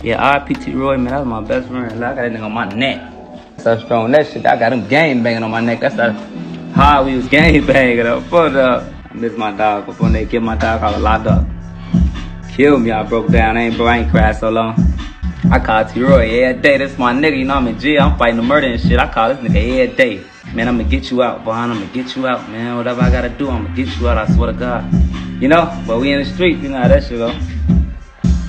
Yeah, R.I.P. T-Roy, man, that was my best friend. I got that nigga on my neck. So strong that shit, I got him gang banging on my neck. That's how we was gang banging up. Fuck up. I miss my dog before they killed my dog, I was locked up. Killed me, I broke down. I ain't cried so long. I call T-Roy every day. This my nigga, you know I'm in jail. I'm fighting the murder and shit. I call this nigga every day. Man, I'm gonna get you out, Von. I'm gonna get you out, man. Whatever I gotta do, I'm gonna get you out. I swear to God. You know, but we in the street, you know how that shit go.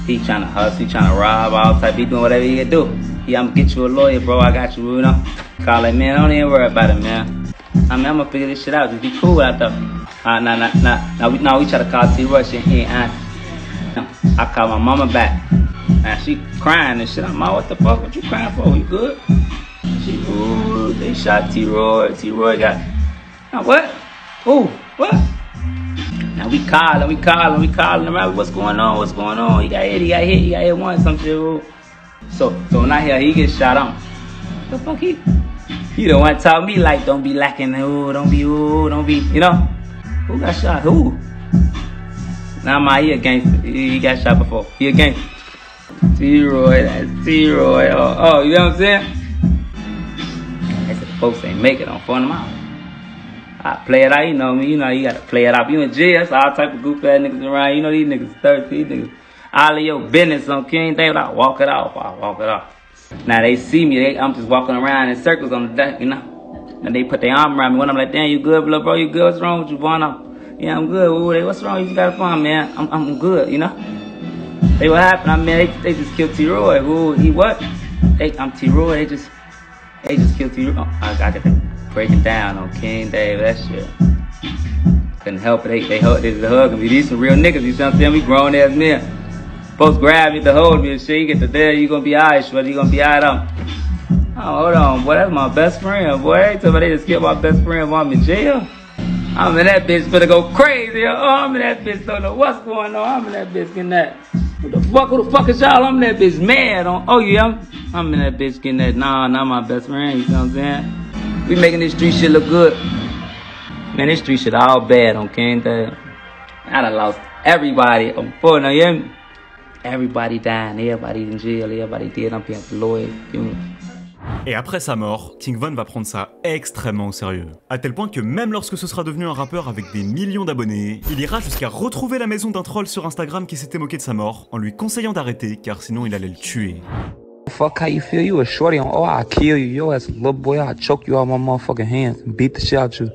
He tryna hustle, he tryna rob, all type. He doing whatever he can do. Yeah, I'm gonna get you a lawyer, bro. I got you, you know. Call it, man. Don't even worry about it, man. I mean, I'm gonna figure this shit out. Just be cool out there. Now we try to call T-Roy shit. He ain't answer. I call my mama back. Man, she crying and shit. I'm like, what the fuck? What you crying for? You good? She, ooh, they shot T-Roy. T-Roy got. Now what? Ooh, what? Now we calling around. What's going on? What's going on? He got hit once, some shit. Ooh. So when I hear he gets shot on, the fuck he don't want to talk me like don't be lacking, don't be, you know? Who got shot? Who? Nah, he a gangster. He got shot before. He a gangster. T-Roy, that's T-Roy. Oh, you know what I'm saying? They said the folks ain't make it on phone them out. I play it out, you know me. You know you gotta play it out. You in jail, so all type of goofy ass niggas around. You know these niggas thirsty, these niggas. All of your business on King David, I walk it off. Now they see me, I'm just walking around in circles on the deck, you know. And they put their arm around me. When I'm like, damn, you good, bro? You good? What's wrong with you, Von? Yeah, I'm good. Ooh, what's wrong? You just got a phone, man. I'm good, you know. They what happened? I mean, they just killed T-Roy. Ooh, he what? I'm T-Roy. They just killed T-Roy. Oh, I got to break it down on King David. That shit. Couldn't help it. They hugging me. These some real niggas. You see what I'm saying? We grown ass men. Folks grab me to hold me and shit. You get to there, you gonna be alright, shorty. You gonna be alright. Oh, hold on, boy. That's my best friend, boy. Somebody just killed my best friend while I'm in jail. I'm in that bitch finna go crazy. Oh, I'm in that bitch. Don't know what's going on. I'm in that bitch getting that. Who the fuck is y'all? I'm in that bitch mad on. Oh yeah, I'm in that bitch getting that. Nah, not my best friend. You know what I'm saying? We making this street shit look good. Man, this street shit all bad on King. I done lost everybody. I'm full now, you hear me? Everybody dying, everybody in jail, everybody dead. I'm paying for lawyers, funerals. Et après sa mort, King Von va prendre ça extrêmement au sérieux. À tel point que même lorsque ce sera devenu un rappeur avec des millions d'abonnés, il ira jusqu'à retrouver la maison d'un troll sur Instagram qui s'était moqué de sa mort en lui conseillant d'arrêter car sinon il allait le tuer. Fuck how you feel, you a shorty on, oh I'll kill you, yo as a little boy, I'll choke you out my motherfucking hands and beat the shit out you.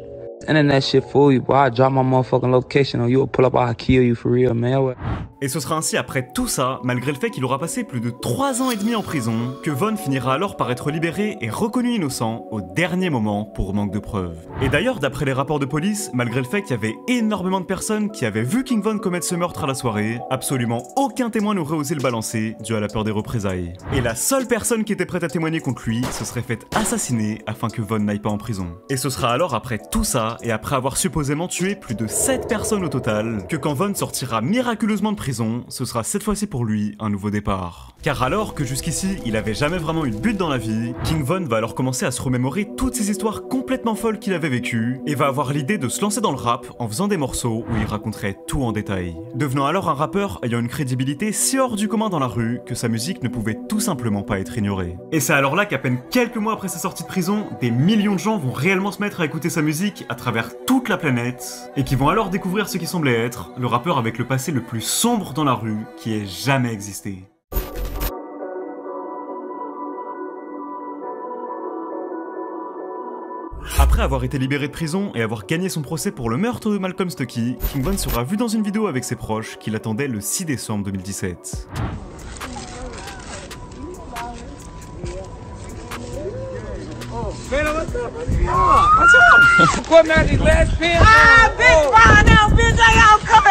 Internet shit fool you, boy, I'll drop my motherfucking location on you, I'll pull up, I'll kill you for real, man. Et ce sera ainsi après tout ça, malgré le fait qu'il aura passé plus de 3 ans et demi en prison, que Von finira alors par être libéré et reconnu innocent au dernier moment pour manque de preuves. Et d'ailleurs, d'après les rapports de police, malgré le fait qu'il y avait énormément de personnes qui avaient vu King Von commettre ce meurtre à la soirée, absolument aucun témoin n'aurait osé le balancer dû à la peur des représailles. Et la seule personne qui était prête à témoigner contre lui se serait faite assassiner afin que Von n'aille pas en prison. Et ce sera alors après tout ça, et après avoir supposément tué plus de 7 personnes au total, que quand Von sortira miraculeusement de prison, ce sera cette fois-ci pour lui un nouveau départ. Car alors que jusqu'ici il avait jamais vraiment eu de but dans la vie, King Von va alors commencer à se remémorer toutes ces histoires complètement folles qu'il avait vécues et va avoir l'idée de se lancer dans le rap en faisant des morceaux où il raconterait tout en détail. Devenant alors un rappeur ayant une crédibilité si hors du commun dans la rue que sa musique ne pouvait tout simplement pas être ignorée. Et c'est alors là qu'à peine quelques mois après sa sortie de prison, des millions de gens vont réellement se mettre à écouter sa musique à travers toute la planète et qui vont alors découvrir ce qui semblait être le rappeur avec le passé le plus sombre dans la rue qui ait jamais existé. Après avoir été libéré de prison et avoir gagné son procès pour le meurtre de Malcolm Stuckey, King Von sera vu dans une vidéo avec ses proches qui l'attendaient le 6 décembre 2017. What man, these last pins? Ah, bitch, right now, bitch, I got coming.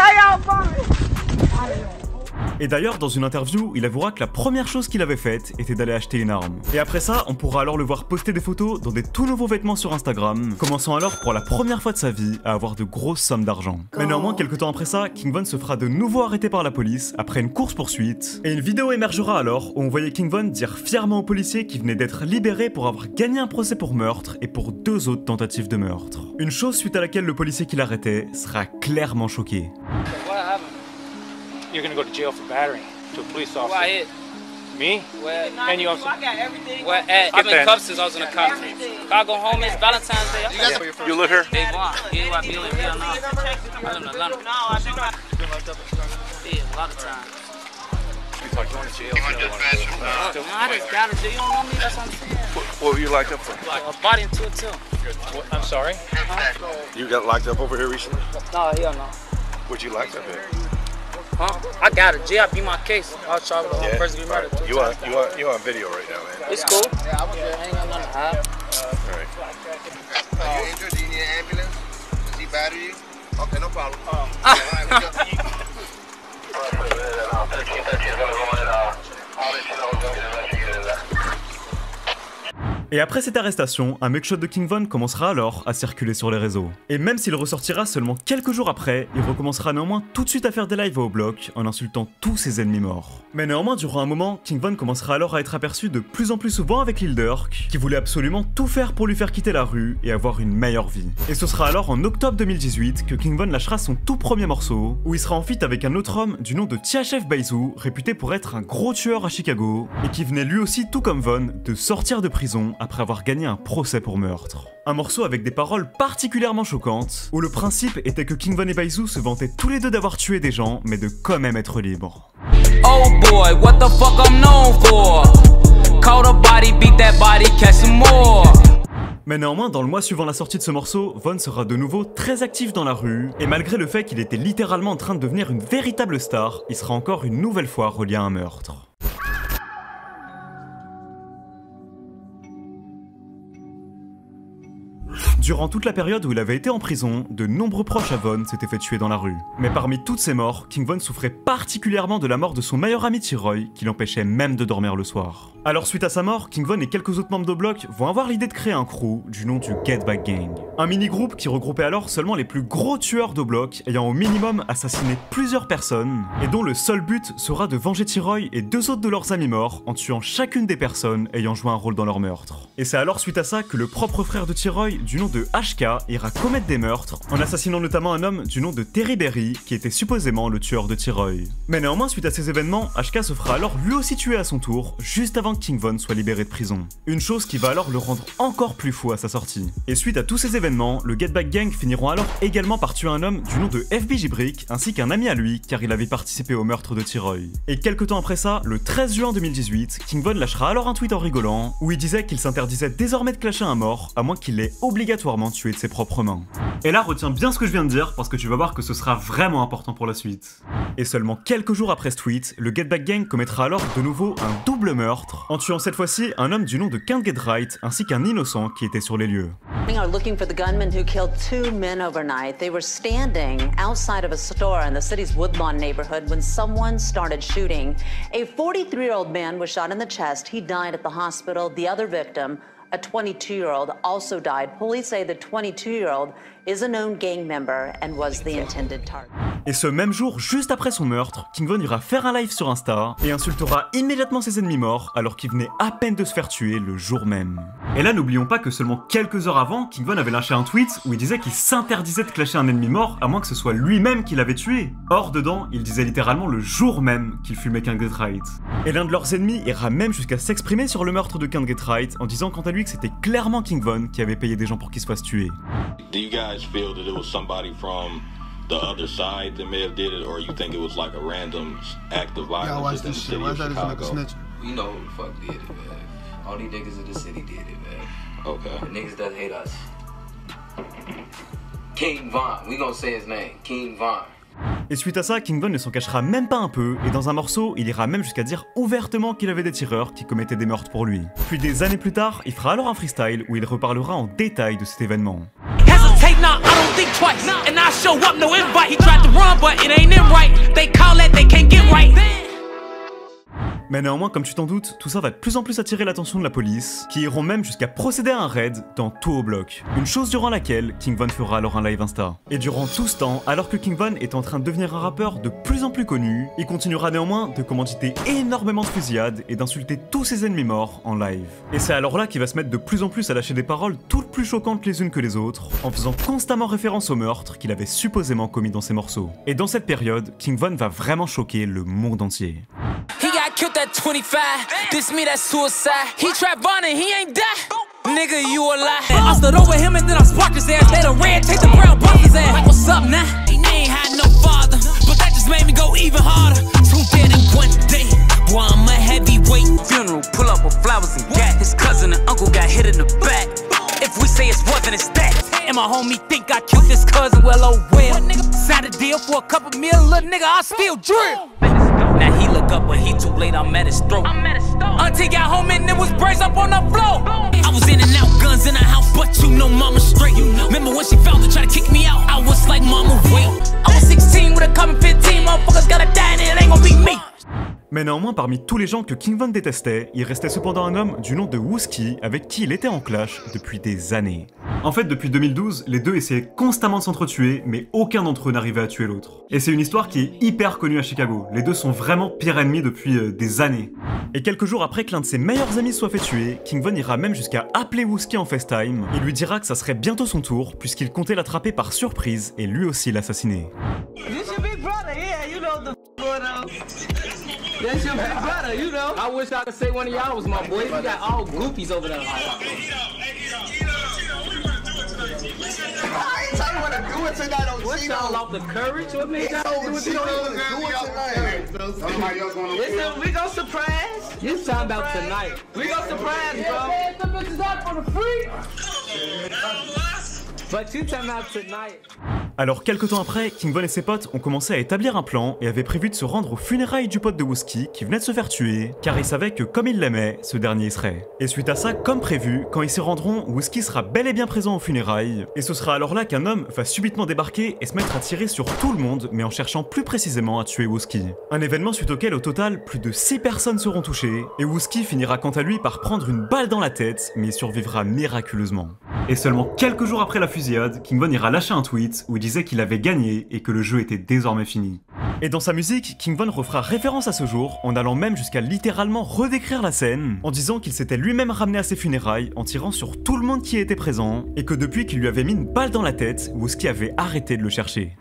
Et d'ailleurs, dans une interview, il avouera que la première chose qu'il avait faite était d'aller acheter une arme. Et après ça, on pourra alors le voir poster des photos dans des tout nouveaux vêtements sur Instagram, commençant alors pour la première fois de sa vie à avoir de grosses sommes d'argent. Mais néanmoins, quelques temps après ça, King Von se fera de nouveau arrêter par la police après une course-poursuite, et une vidéo émergera alors où on voyait King Von dire fièrement aux policiers qu'il venait d'être libéré pour avoir gagné un procès pour meurtre et pour 2 autres tentatives de meurtre. Une chose suite à laquelle le policier qui l'arrêtait sera clairement choqué. You're gonna go to jail for battery to a police officer. Why it? Me? Well, and you also. I got everything. Well, I'm in cuffs since I was in the conference. Can I go home? It's Valentine's Day. You live here? Big one. Yeah, I live here now. I live in Atlanta. No, I do not. Yeah, a lot of times. You like going to jail? I just got to do. You don't know me. That's what I'm saying. What were you locked up for? Like a body into it too. I'm sorry? You got locked up over here recently? No, hell no. What'd you locked up at? Huh? I got a J. I beat my case. I was charged with a person to be murdered. You on video right now, man. It's cool. Yeah, I ain't got nothing to hide. All right. Are you injured? Do you need an ambulance? Does he batter you? Okay, no problem. Et après cette arrestation, un mugshot de King Von commencera alors à circuler sur les réseaux. Et même s'il ressortira seulement quelques jours après, il recommencera néanmoins tout de suite à faire des lives au bloc en insultant tous ses ennemis morts. Mais néanmoins, durant un moment, King Von commencera alors à être aperçu de plus en plus souvent avec Lil Durk, qui voulait absolument tout faire pour lui faire quitter la rue et avoir une meilleure vie. Et ce sera alors en octobre 2018 que King Von lâchera son tout premier morceau, où il sera en feat avec un autre homme du nom de THF Baizou, réputé pour être un gros tueur à Chicago, et qui venait lui aussi, tout comme Von, de sortir de prison après avoir gagné un procès pour meurtre. Un morceau avec des paroles particulièrement choquantes, où le principe était que King Von et Baizou se vantaient tous les deux d'avoir tué des gens, mais de quand même être libres. Oh boy, what the fuck I'm known for? Call the body, beat that body, catch some more. Mais néanmoins, dans le mois suivant la sortie de ce morceau, Von sera de nouveau très actif dans la rue, et malgré le fait qu'il était littéralement en train de devenir une véritable star, il sera encore une nouvelle fois relié à un meurtre. Durant toute la période où il avait été en prison, de nombreux proches à Von s'étaient fait tuer dans la rue. Mais parmi toutes ces morts, King Von souffrait particulièrement de la mort de son meilleur ami T-Roy, qui l'empêchait même de dormir le soir. Alors suite à sa mort, King Von et quelques autres membres de Block vont avoir l'idée de créer un crew du nom du Get Back Gang. Un mini-groupe qui regroupait alors seulement les plus gros tueurs de Block ayant au minimum assassiné plusieurs personnes et dont le seul but sera de venger T-Roy et 2 autres de leurs amis morts en tuant chacune des personnes ayant joué un rôle dans leur meurtre. Et c'est alors suite à ça que le propre frère de T-Roy du nom de HK ira commettre des meurtres en assassinant notamment un homme du nom de Terry Berry qui était supposément le tueur de T-Roy. Mais néanmoins suite à ces événements, HK se fera alors lui aussi tuer à son tour juste avant que King Von soit libéré de prison. Une chose qui va alors le rendre encore plus fou à sa sortie. Et suite à tous ces événements, le Get Back Gang finiront alors également par tuer un homme du nom de FBJ Brick ainsi qu'un ami à lui car il avait participé au meurtre de T-Roy. Et quelques temps après ça, le 13 juin 2018, King Von lâchera alors un tweet en rigolant où il disait qu'il s'interdisait désormais de clasher un mort à moins qu'il l'ait obligatoirement tué de ses propres mains. Et là retiens bien ce que je viens de dire parce que tu vas voir que ce sera vraiment important pour la suite. Et seulement quelques jours après ce tweet, le Get Back Gang commettra alors de nouveau un double meurtre en tuant cette fois-ci un homme du nom de Can't Get Right ainsi qu'un innocent qui était sur les lieux. We are looking for the gunman who killed 2 men overnight. They were standing outside of a store in the city's Woodlawn neighborhood when someone started shooting. A 43-year-old man was shot in the chest. He died at the hospital. The other victim, a 22-year-old, also died. Police say the 22-year-old is a known gang member and was the intended target. Et ce même jour, juste après son meurtre, King Von ira faire un live sur Insta et insultera immédiatement ses ennemis morts alors qu'il venait à peine de se faire tuer le jour même. Et là, n'oublions pas que seulement quelques heures avant, King Von avait lâché un tweet où il disait qu'il s'interdisait de clasher un ennemi mort à moins que ce soit lui-même qui l'avait tué. Or, dedans, il disait littéralement le jour même qu'il fumait Can't Get Right. Et l'un de leurs ennemis ira même jusqu'à s'exprimer sur le meurtre de Can't Get Right en disant quant à lui que c'était clairement King Von qui avait payé des gens pour qu'ils se fassent tuer. Do you guys feel that it was somebody from the other side that may have did it, or you think it was like a random act of violence in the city of Chicago? We know who the fuck did it, man. All these niggas in the city did it, man. Okay. The niggas that hate us. King Von, we gonna say his name, King Von. Et suite à ça, King Von ne s'en cachera même pas un peu, et dans un morceau, il ira même jusqu'à dire ouvertement qu'il avait des tireurs qui commettaient des meurtres pour lui. Puis des années plus tard, il fera alors un freestyle où il reparlera en détail de cet événement. Hesitate now, I don't think twice. And I show up, no invite. He tried to run, but it ain't in right. They call it, they can't get right. Mais néanmoins, comme tu t'en doutes, tout ça va de plus en plus attirer l'attention de la police, qui iront même jusqu'à procéder à un raid dans tout au bloc. Une chose durant laquelle King Von fera alors un live Insta. Et durant tout ce temps, alors que King Von est en train de devenir un rappeur de plus en plus connu, il continuera néanmoins de commanditer énormément de fusillades et d'insulter tous ses ennemis morts en live. Et c'est alors là qu'il va se mettre de plus en plus à lâcher des paroles toutes plus choquantes les unes que les autres, en faisant constamment référence au meurtre qu'il avait supposément commis dans ses morceaux. Et dans cette période, King Von va vraiment choquer le monde entier. He got killed at 25. This me, that's suicide. He trapped Von and he ain't die. Nigga, you a lie. I stood over him and then I sparked his ass. Made a red, take the brown, bust his ass. What's up now? He ain't had no father, but that just made me go even harder. 2 dead in 1 day. Boy, I'm a heavyweight. Funeral, pull up with flowers and gas. His cousin and uncle got hit in the back. If we say it's what, then it's that. And my homie think I killed his cousin, well, oh well. Signed a deal for a couple mil, little nigga, I still drill. Now he look up, but he too late, I'm at his throat. Auntie got home and it was brains up on the floor. I was in and out, guns in the house, but you know mama straight. Remember when she found it, tried to kick me out, I was like, mama, wait. I was 16 with a coming 15, motherfuckers gotta die and it ain't gonna be me. Mais néanmoins, parmi tous les gens que King Von détestait, il restait cependant un homme du nom de Wooski avec qui il était en clash depuis des années. En fait, depuis 2012, les deux essayaient constamment de s'entretuer, mais aucun d'entre eux n'arrivait à tuer l'autre. Et c'est une histoire qui est hyper connue à Chicago. Les deux sont vraiment pires ennemis depuis des années. Et quelques jours après que l'un de ses meilleurs amis soit fait tuer, King Von ira même jusqu'à appeler Wooski en FaceTime et lui dira que ça serait bientôt son tour, puisqu'il comptait l'attraper par surprise et lui aussi l'assassiner. That's your big brother, you know. I wish I could say one of y'all was my boy. We got all goofies over there. I ain't tell you what to do it tonight on What's y'all off the courage? What made y'all do it tonight? Listen, we gon' surprise. You talking about tonight. We gon' surprise, bro. Some bitches out for the free. But you talking about tonight. Alors quelques temps après, King Von et ses potes ont commencé à établir un plan et avaient prévu de se rendre aux funérailles du pote de Wooski qui venait de se faire tuer, car ils savaient que comme il l'aimait, ce dernier y serait. Et suite à ça, comme prévu, quand ils s'y rendront, Wooski sera bel et bien présent aux funérailles, et ce sera alors là qu'un homme va subitement débarquer et se mettre à tirer sur tout le monde, mais en cherchant plus précisément à tuer Wooski. Un événement suite auquel au total, plus de 6 personnes seront touchées, et Wooski finira quant à lui par prendre une balle dans la tête, mais il survivra miraculeusement. Et seulement quelques jours après la fusillade, King Von ira lâcher un tweet où il disait qu'il avait gagné et que le jeu était désormais fini. Et dans sa musique, King Von refera référence à ce jour, en allant même jusqu'à littéralement redécrire la scène, en disant qu'il s'était lui-même ramené à ses funérailles en tirant sur tout le monde qui était présent, et que depuis qu'il lui avait mis une balle dans la tête, Wooski avait arrêté de le chercher.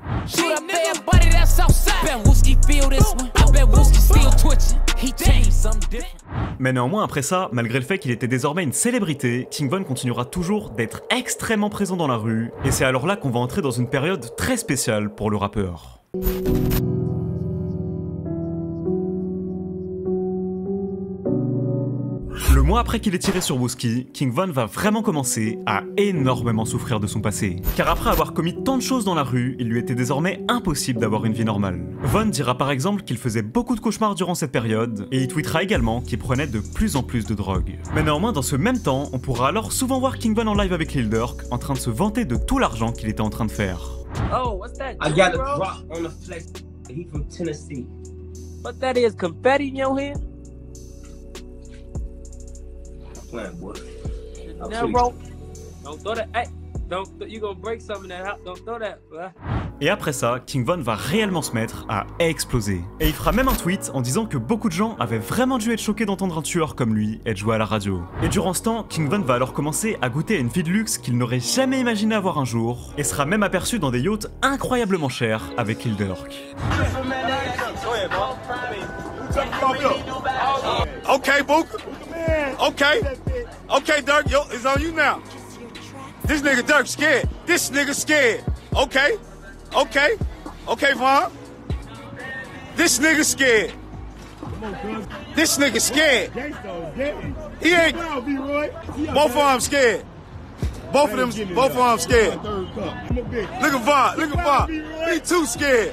Mais néanmoins, après ça, malgré le fait qu'il était désormais une célébrité, King Von continuera toujours d'être extrêmement présent dans la rue, et c'est alors là qu'on va entrer dans une période très spéciale pour le rappeur. Le mois après qu'il ait tiré sur Wooski, King Von va vraiment commencer à énormément souffrir de son passé. Car après avoir commis tant de choses dans la rue, il lui était désormais impossible d'avoir une vie normale. Von dira par exemple qu'il faisait beaucoup de cauchemars durant cette période, et il tweetera également qu'il prenait de plus en plus de drogue. Mais néanmoins, dans ce même temps, on pourra alors souvent voir King Von en live avec Lil Durk, en train de se vanter de tout l'argent qu'il était en train de faire. Oh, what's that? I got a drop on the flex. He from Tennessee. What that is, confetti in your hand? Playing, boy. Don't throw that. Hey, you gonna break something that house. Don't throw that, boy. Et après ça, King Von va réellement se mettre à exploser. Et il fera même un tweet en disant que beaucoup de gens avaient vraiment dû être choqués d'entendre un tueur comme lui être joué à la radio. Et durant ce temps, King Von va alors commencer à goûter à une vie de luxe qu'il n'aurait jamais imaginé avoir un jour, et sera même aperçu dans des yachts incroyablement chers avec Lil Durk. Okay, Book. Okay. Okay, Durk, yo, it's on you now. This nigga Durk scared. This nigga scared. Okay. Okay. Okay, Vaughn. This nigga scared. This nigga scared. He ain't. Both of them scared. Both of them scared. Look at Vaughn. Look at Vaughn. He too scared.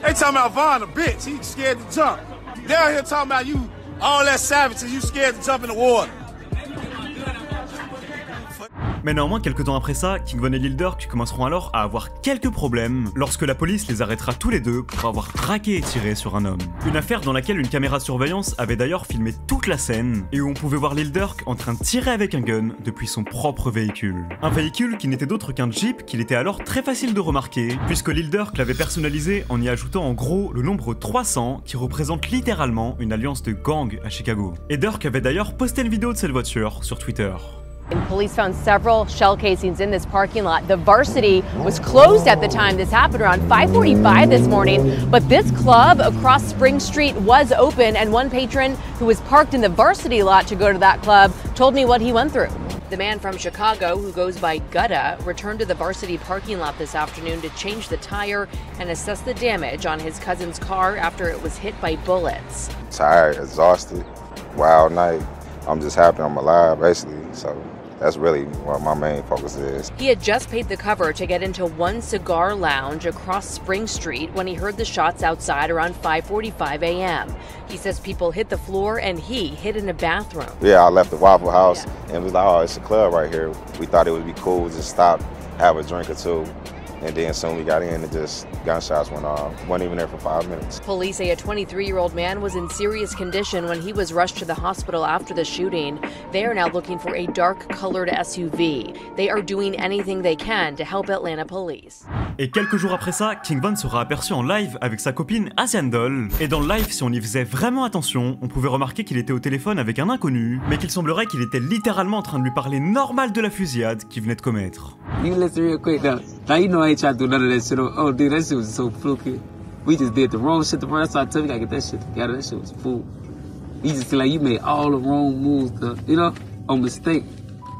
They talking about Vaughn a bitch. He scared to jump. They out here talking about you, all that savage, and you scared to jump in the water. Mais néanmoins, quelques temps après ça, King Von et Lil Durk commenceront alors à avoir quelques problèmes lorsque la police les arrêtera tous les deux pour avoir traqué et tiré sur un homme. Une affaire dans laquelle une caméra de surveillance avait d'ailleurs filmé toute la scène et où on pouvait voir Lil Durk en train de tirer avec un gun depuis son propre véhicule. Un véhicule qui n'était d'autre qu'un Jeep qu'il était alors très facile de remarquer puisque Lil Durk l'avait personnalisé en y ajoutant en gros le nombre 300 qui représente littéralement une alliance de gangs à Chicago. Et Durk avait d'ailleurs posté une vidéo de cette voiture sur Twitter. And police found several shell casings in this parking lot. The Varsity was closed at the time this happened, around 5:45 this morning, but this club across Spring Street was open, and one patron who was parked in the Varsity lot to go to that club told me what he went through. The man from Chicago, who goes by Gutta, returned to the Varsity parking lot this afternoon to change the tire and assess the damage on his cousin's car after it was hit by bullets. Tired, exhausted, wild night. I'm just happy I'm alive, basically, so that's really what my main focus is. He had just paid the cover to get into One Cigar Lounge across Spring Street when he heard the shots outside around 5:45 a.m. He says people hit the floor and he hid in a bathroom. Yeah, I left the Waffle House and was like, oh, it's a club right here. We thought it would be cool to just stop, have a drink or two. And then soon we got in and just gunshots went off. Wasn't even there for 5 minutes. Police say a 23-year-old man was in serious condition when he was rushed to the hospital after the shooting. They are now looking for a dark-colored SUV. They are doing anything they can to help Atlanta police. Et quelques jours après ça, King Von sera aperçu en live avec sa copine Asian Doll. Et dans le live, si on y faisait vraiment attention, on pouvait remarquer qu'il était au téléphone avec un inconnu, mais qu'il semblerait qu'il était littéralement en train de lui parler normal de la fusillade qu'il venait de commettre. You listen real quick though. Now you know I ain't trying to do none of that shit. Oh dude, that shit was so fluky. We just did the wrong shit the first time. I told you gotta get that shit together. That shit was fool. You just feel like you made all the wrong moves, you know, on mistake.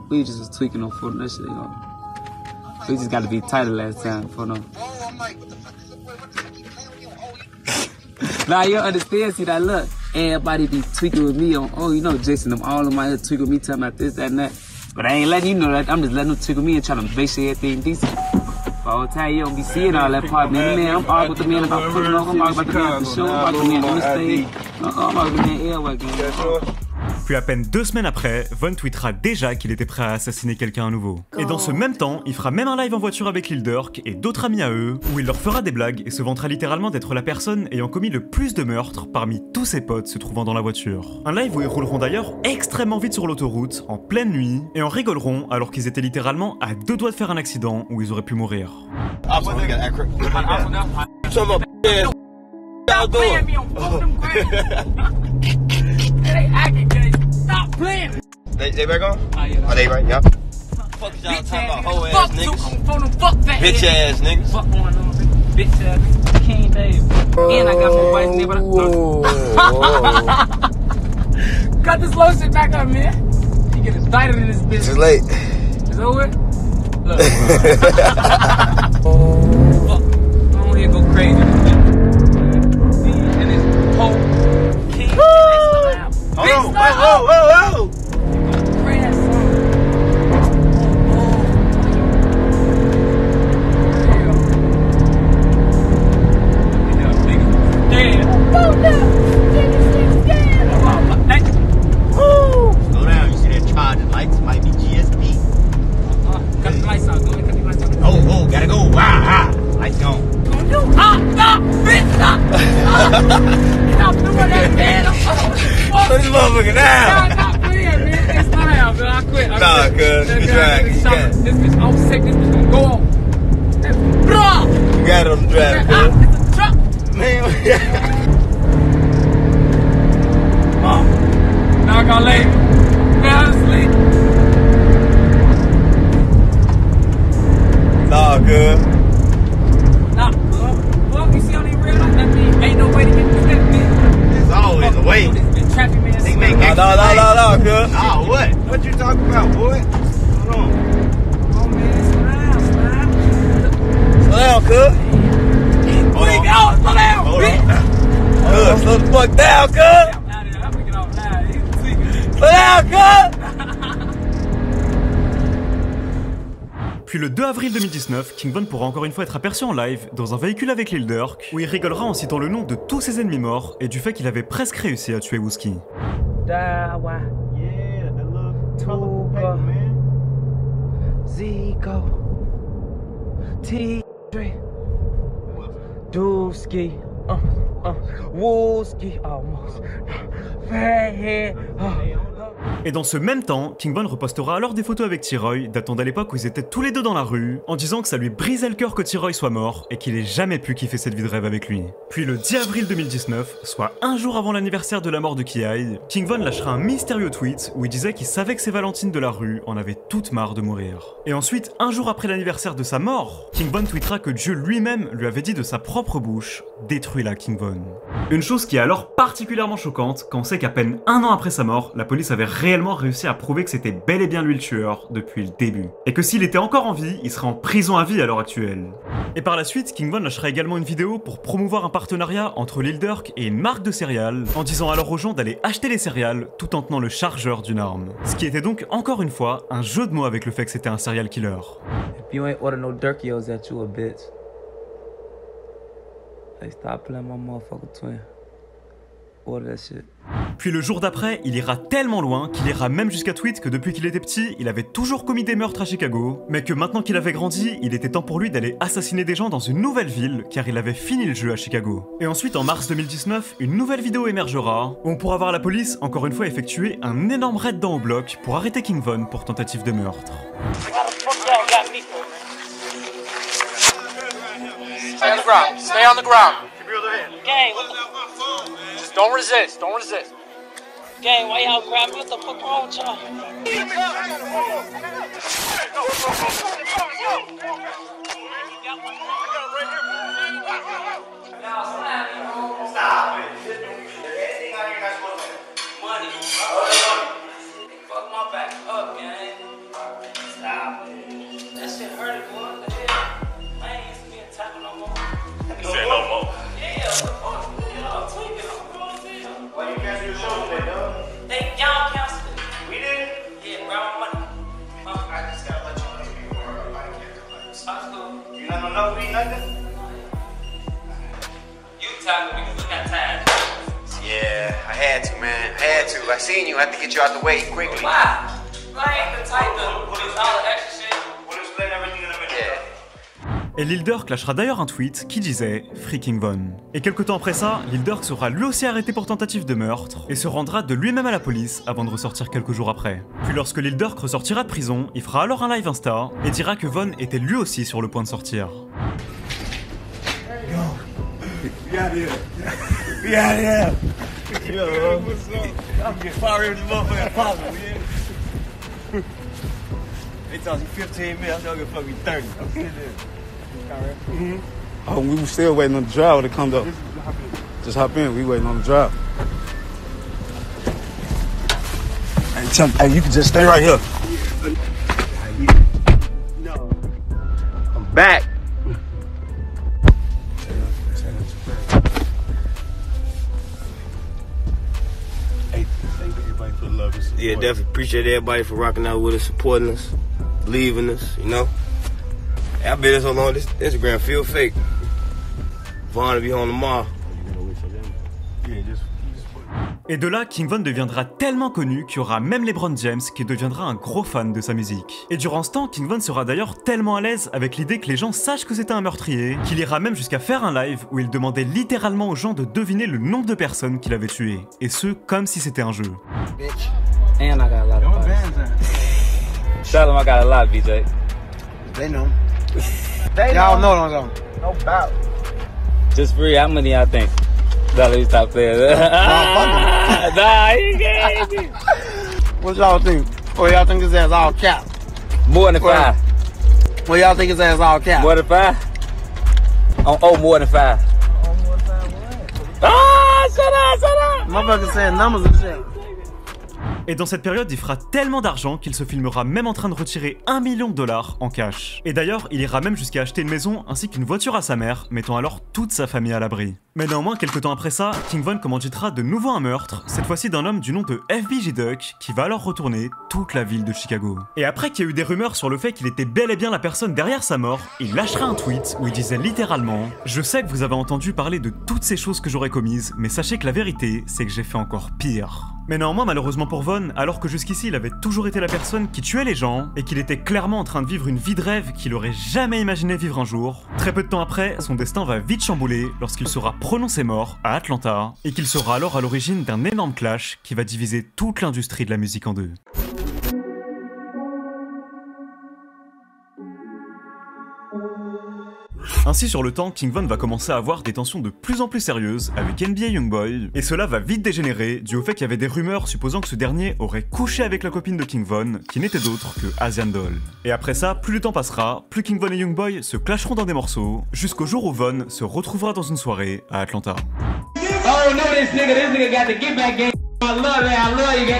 We just was tweaking on foot and that shit, you know. We just got to be tighter last time for them. Nah, you understand? See that? Look, everybody be tweaking with me on. Oh, you know, Jason, them all of my head tweaking with me, talking about this, that, and that. But I ain't letting you know that. I'm just letting them tweak with me and trying to make sure everything decent. All time, you don't be seeing all that part, man. I'm arguing with the man about putting on. I'm arguing about the man at the show. I'm arguing with the man on the stage. I'm arguing with the man airway, man. Puis à peine 2 semaines après, Von tweetera déjà qu'il était prêt à assassiner quelqu'un à nouveau. Et dans ce même temps, il fera même un live en voiture avec Lil Durk et d'autres amis à eux, où il leur fera des blagues et se vantera littéralement d'être la personne ayant commis le plus de meurtres parmi tous ses potes se trouvant dans la voiture. Un live où ils rouleront d'ailleurs extrêmement vite sur l'autoroute, en pleine nuit, et en rigoleront alors qu'ils étaient littéralement à 2 doigts de faire un accident où ils auraient pu mourir. Stop playing. They back on? Oh, yeah. Are they right? Yep. Fuck y'all talking about hoe ass niggas. Fuck that bitch ass niggas. Fuck going on, bitch ass King Dave. And I got more white than but cut this low shit back up, man. You get indicted in this bitch. It's late. It's over? Look. Fuck. I don't here go crazy. And this whole King. Hold on. Whoa. Slow down. You see that charging lights? Might be GSP. Cut the lights out. Go ahead, cut the lights out. Oh, gotta go. Wow. Lights gone. Stop, bitch, stop. Stop doing that, man. Put this motherfucker down. Stop playing, man. It's time, man. I quit. Nah, cuz. You drag. This bitch, I'm sick. This bitch gonna go on. You got it on the drive, cuz. It's a truck. Man, now I gotta lay down to sleep. nah, cuz. Nah, well, you see on these real life, that mean ain't no way to get through that bitch. There's always a way. This bitch traffic, man. They make extra No, cuz. Nah, what? What you talking about, boy? Hold on. Oh, man, Slow down, cuz. Where you going? Slow down, bitch. Cuz, slow the fuck down, cuz. Slow down, cuz. Puis le 2 avril 2019, King Von pourra encore une fois être aperçu en live dans un véhicule avec Lil Durk, où il rigolera en citant le nom de tous ses ennemis morts et du fait qu'il avait presque réussi à tuer Wooski. Dawa. Yeah, that little colorful paper, man. Zico. T3. Dooski. Wooski. Almost. Fathead. Et dans ce même temps, King Von repostera alors des photos avec T-Roy datant de l'époque où ils étaient tous les deux dans la rue, en disant que ça lui brisait le cœur que T-Roy soit mort et qu'il ait jamais pu kiffer cette vie de rêve avec lui. Puis le 10 avril 2019, soit un jour avant l'anniversaire de la mort de Ki-Hye, King Von lâchera un mystérieux tweet où il disait qu'il savait que ses Valentines de la rue en avaient toutes marre de mourir. Et ensuite, un jour après l'anniversaire de sa mort, King Von tweetera que Dieu lui-même lui avait dit de sa propre bouche « Détruis-la, King Von ». Une chose qui est alors particulièrement choquante quand on sait qu'à peine un an après sa mort, la police avait réellement réussi à prouver que c'était bel et bien lui le tueur depuis le début. Et que s'il était encore en vie, il serait en prison à vie à l'heure actuelle. Et par la suite, King Von lâchera également une vidéo pour promouvoir un partenariat entre Lil Durk et une marque de céréales, en disant alors aux gens d'aller acheter les céréales tout en tenant le chargeur d'une arme. Ce qui était donc encore une fois un jeu de mots avec le fait que c'était un serial killer. If you ain't order no Durkios, that you a bitch. Hey, stop playing my motherfucker twin. Order that shit. Puis le jour d'après, il ira tellement loin qu'il ira même jusqu'à tweet que depuis qu'il était petit, il avait toujours commis des meurtres à Chicago, mais que maintenant qu'il avait grandi, il était temps pour lui d'aller assassiner des gens dans une nouvelle ville, car il avait fini le jeu à Chicago. Et ensuite, en mars 2019, une nouvelle vidéo émergera, où on pourra voir la police, encore une fois, effectuer un énorme raid dans au bloc pour arrêter King Von pour tentative de meurtre. Stay on the ground. Stay on the ground. Gang, what the Don't resist. Don't resist. Gang, why y'all grab me? What the fuck wrong with y'all? Stop it. Money. Fuck my back up, gang. Stop it. That shit hurted, boy. What the hell? I ain't used to being tackle no more. You said no more? Yeah, what the fuck? I'm tweaking. I'm grown as hell. Why you canceled the show today, dog? Y'all canceled it. We did? Yeah, grab my money. I just gotta let you know before everybody can. Let's go. Yeah, I had to, man. I had to. I seen you. I had to get you out the way quickly. Why? I ain't the type to put all the extra shit. We'll explain everything in a minute. Et Lil Durk lâchera d'ailleurs un tweet qui disait « Free King Von ». Et quelque temps après ça, Lil Durk sera lui aussi arrêté pour tentative de meurtre et se rendra de lui-même à la police avant de ressortir quelques jours après. Puis lorsque Lil Durk ressortira de prison, il fera alors un live Insta et dira que Von était lui aussi sur le point de sortir. We out here. We out here. Yo, I'm getting fired in the motherfucking possible, yeah. They told you 15 minutes, I'm gonna fuck me 30. I'm sitting there. Oh, we were still waiting on the driver to come though. Just hop in. We waiting on the driver. Hey, tell me, hey, you can just stay right here. No. I'm back. Yeah, definitely appreciate everybody for rocking out with us, supporting us, believing us, you know. I've been here so long, this Instagram feel fake. Vaughn will be home tomorrow. Et de là, King Von deviendra tellement connu qu'il y aura même LeBron James qui deviendra un gros fan de sa musique. Et durant ce temps, King Von sera d'ailleurs tellement à l'aise avec l'idée que les gens sachent que c'était un meurtrier, qu'il ira même jusqu'à faire un live où il demandait littéralement aux gens de deviner le nombre de personnes qu'il avait tuées. Et ce, comme si c'était un jeu. And I got a lot of Tell them I got a lot, BJ. They know. Y'all know what I'm talking. No doubt. Just free, how many y'all think? That these top players. Nah, he can't. What y'all think? Or y'all think his ass all cap? More than 5. Well, y'all think his ass all cap? More than 5? Oh, more than 5. Ah, shut up! Motherfucker saying numbers and shit. Et dans cette période, il fera tellement d'argent qu'il se filmera même en train de retirer $1 million en cash. Et d'ailleurs, il ira même jusqu'à acheter une maison ainsi qu'une voiture à sa mère, mettant alors toute sa famille à l'abri. Mais néanmoins, quelques temps après ça, King Von commanditera de nouveau un meurtre, cette fois-ci d'un homme du nom de FBJ Duck, qui va alors retourner toute la ville de Chicago. Et après qu'il y a eu des rumeurs sur le fait qu'il était bel et bien la personne derrière sa mort, il lâchera un tweet où il disait littéralement « Je sais que vous avez entendu parler de toutes ces choses que j'aurais commises, mais sachez que la vérité, c'est que j'ai fait encore pire. » Mais néanmoins, malheureusement pour Von, alors que jusqu'ici il avait toujours été la personne qui tuait les gens, et qu'il était clairement en train de vivre une vie de rêve qu'il aurait jamais imaginé vivre un jour, très peu de temps après, son destin va vite chambouler lorsqu'il sera prononcé mort à Atlanta, et qu'il sera alors à l'origine d'un énorme clash qui va diviser toute l'industrie de la musique en deux. Ainsi sur le temps, King Von va commencer à avoir des tensions de plus en plus sérieuses avec NBA Youngboy, et cela va vite dégénérer dû au fait qu'il y avait des rumeurs supposant que ce dernier aurait couché avec la copine de King Von, qui n'était d'autre que Asian Doll. Et après ça, plus le temps passera, plus King Von et Youngboy se clasheront dans des morceaux, jusqu'au jour où Von se retrouvera dans une soirée à Atlanta. Oh no, this nigga got the get back game. I love you,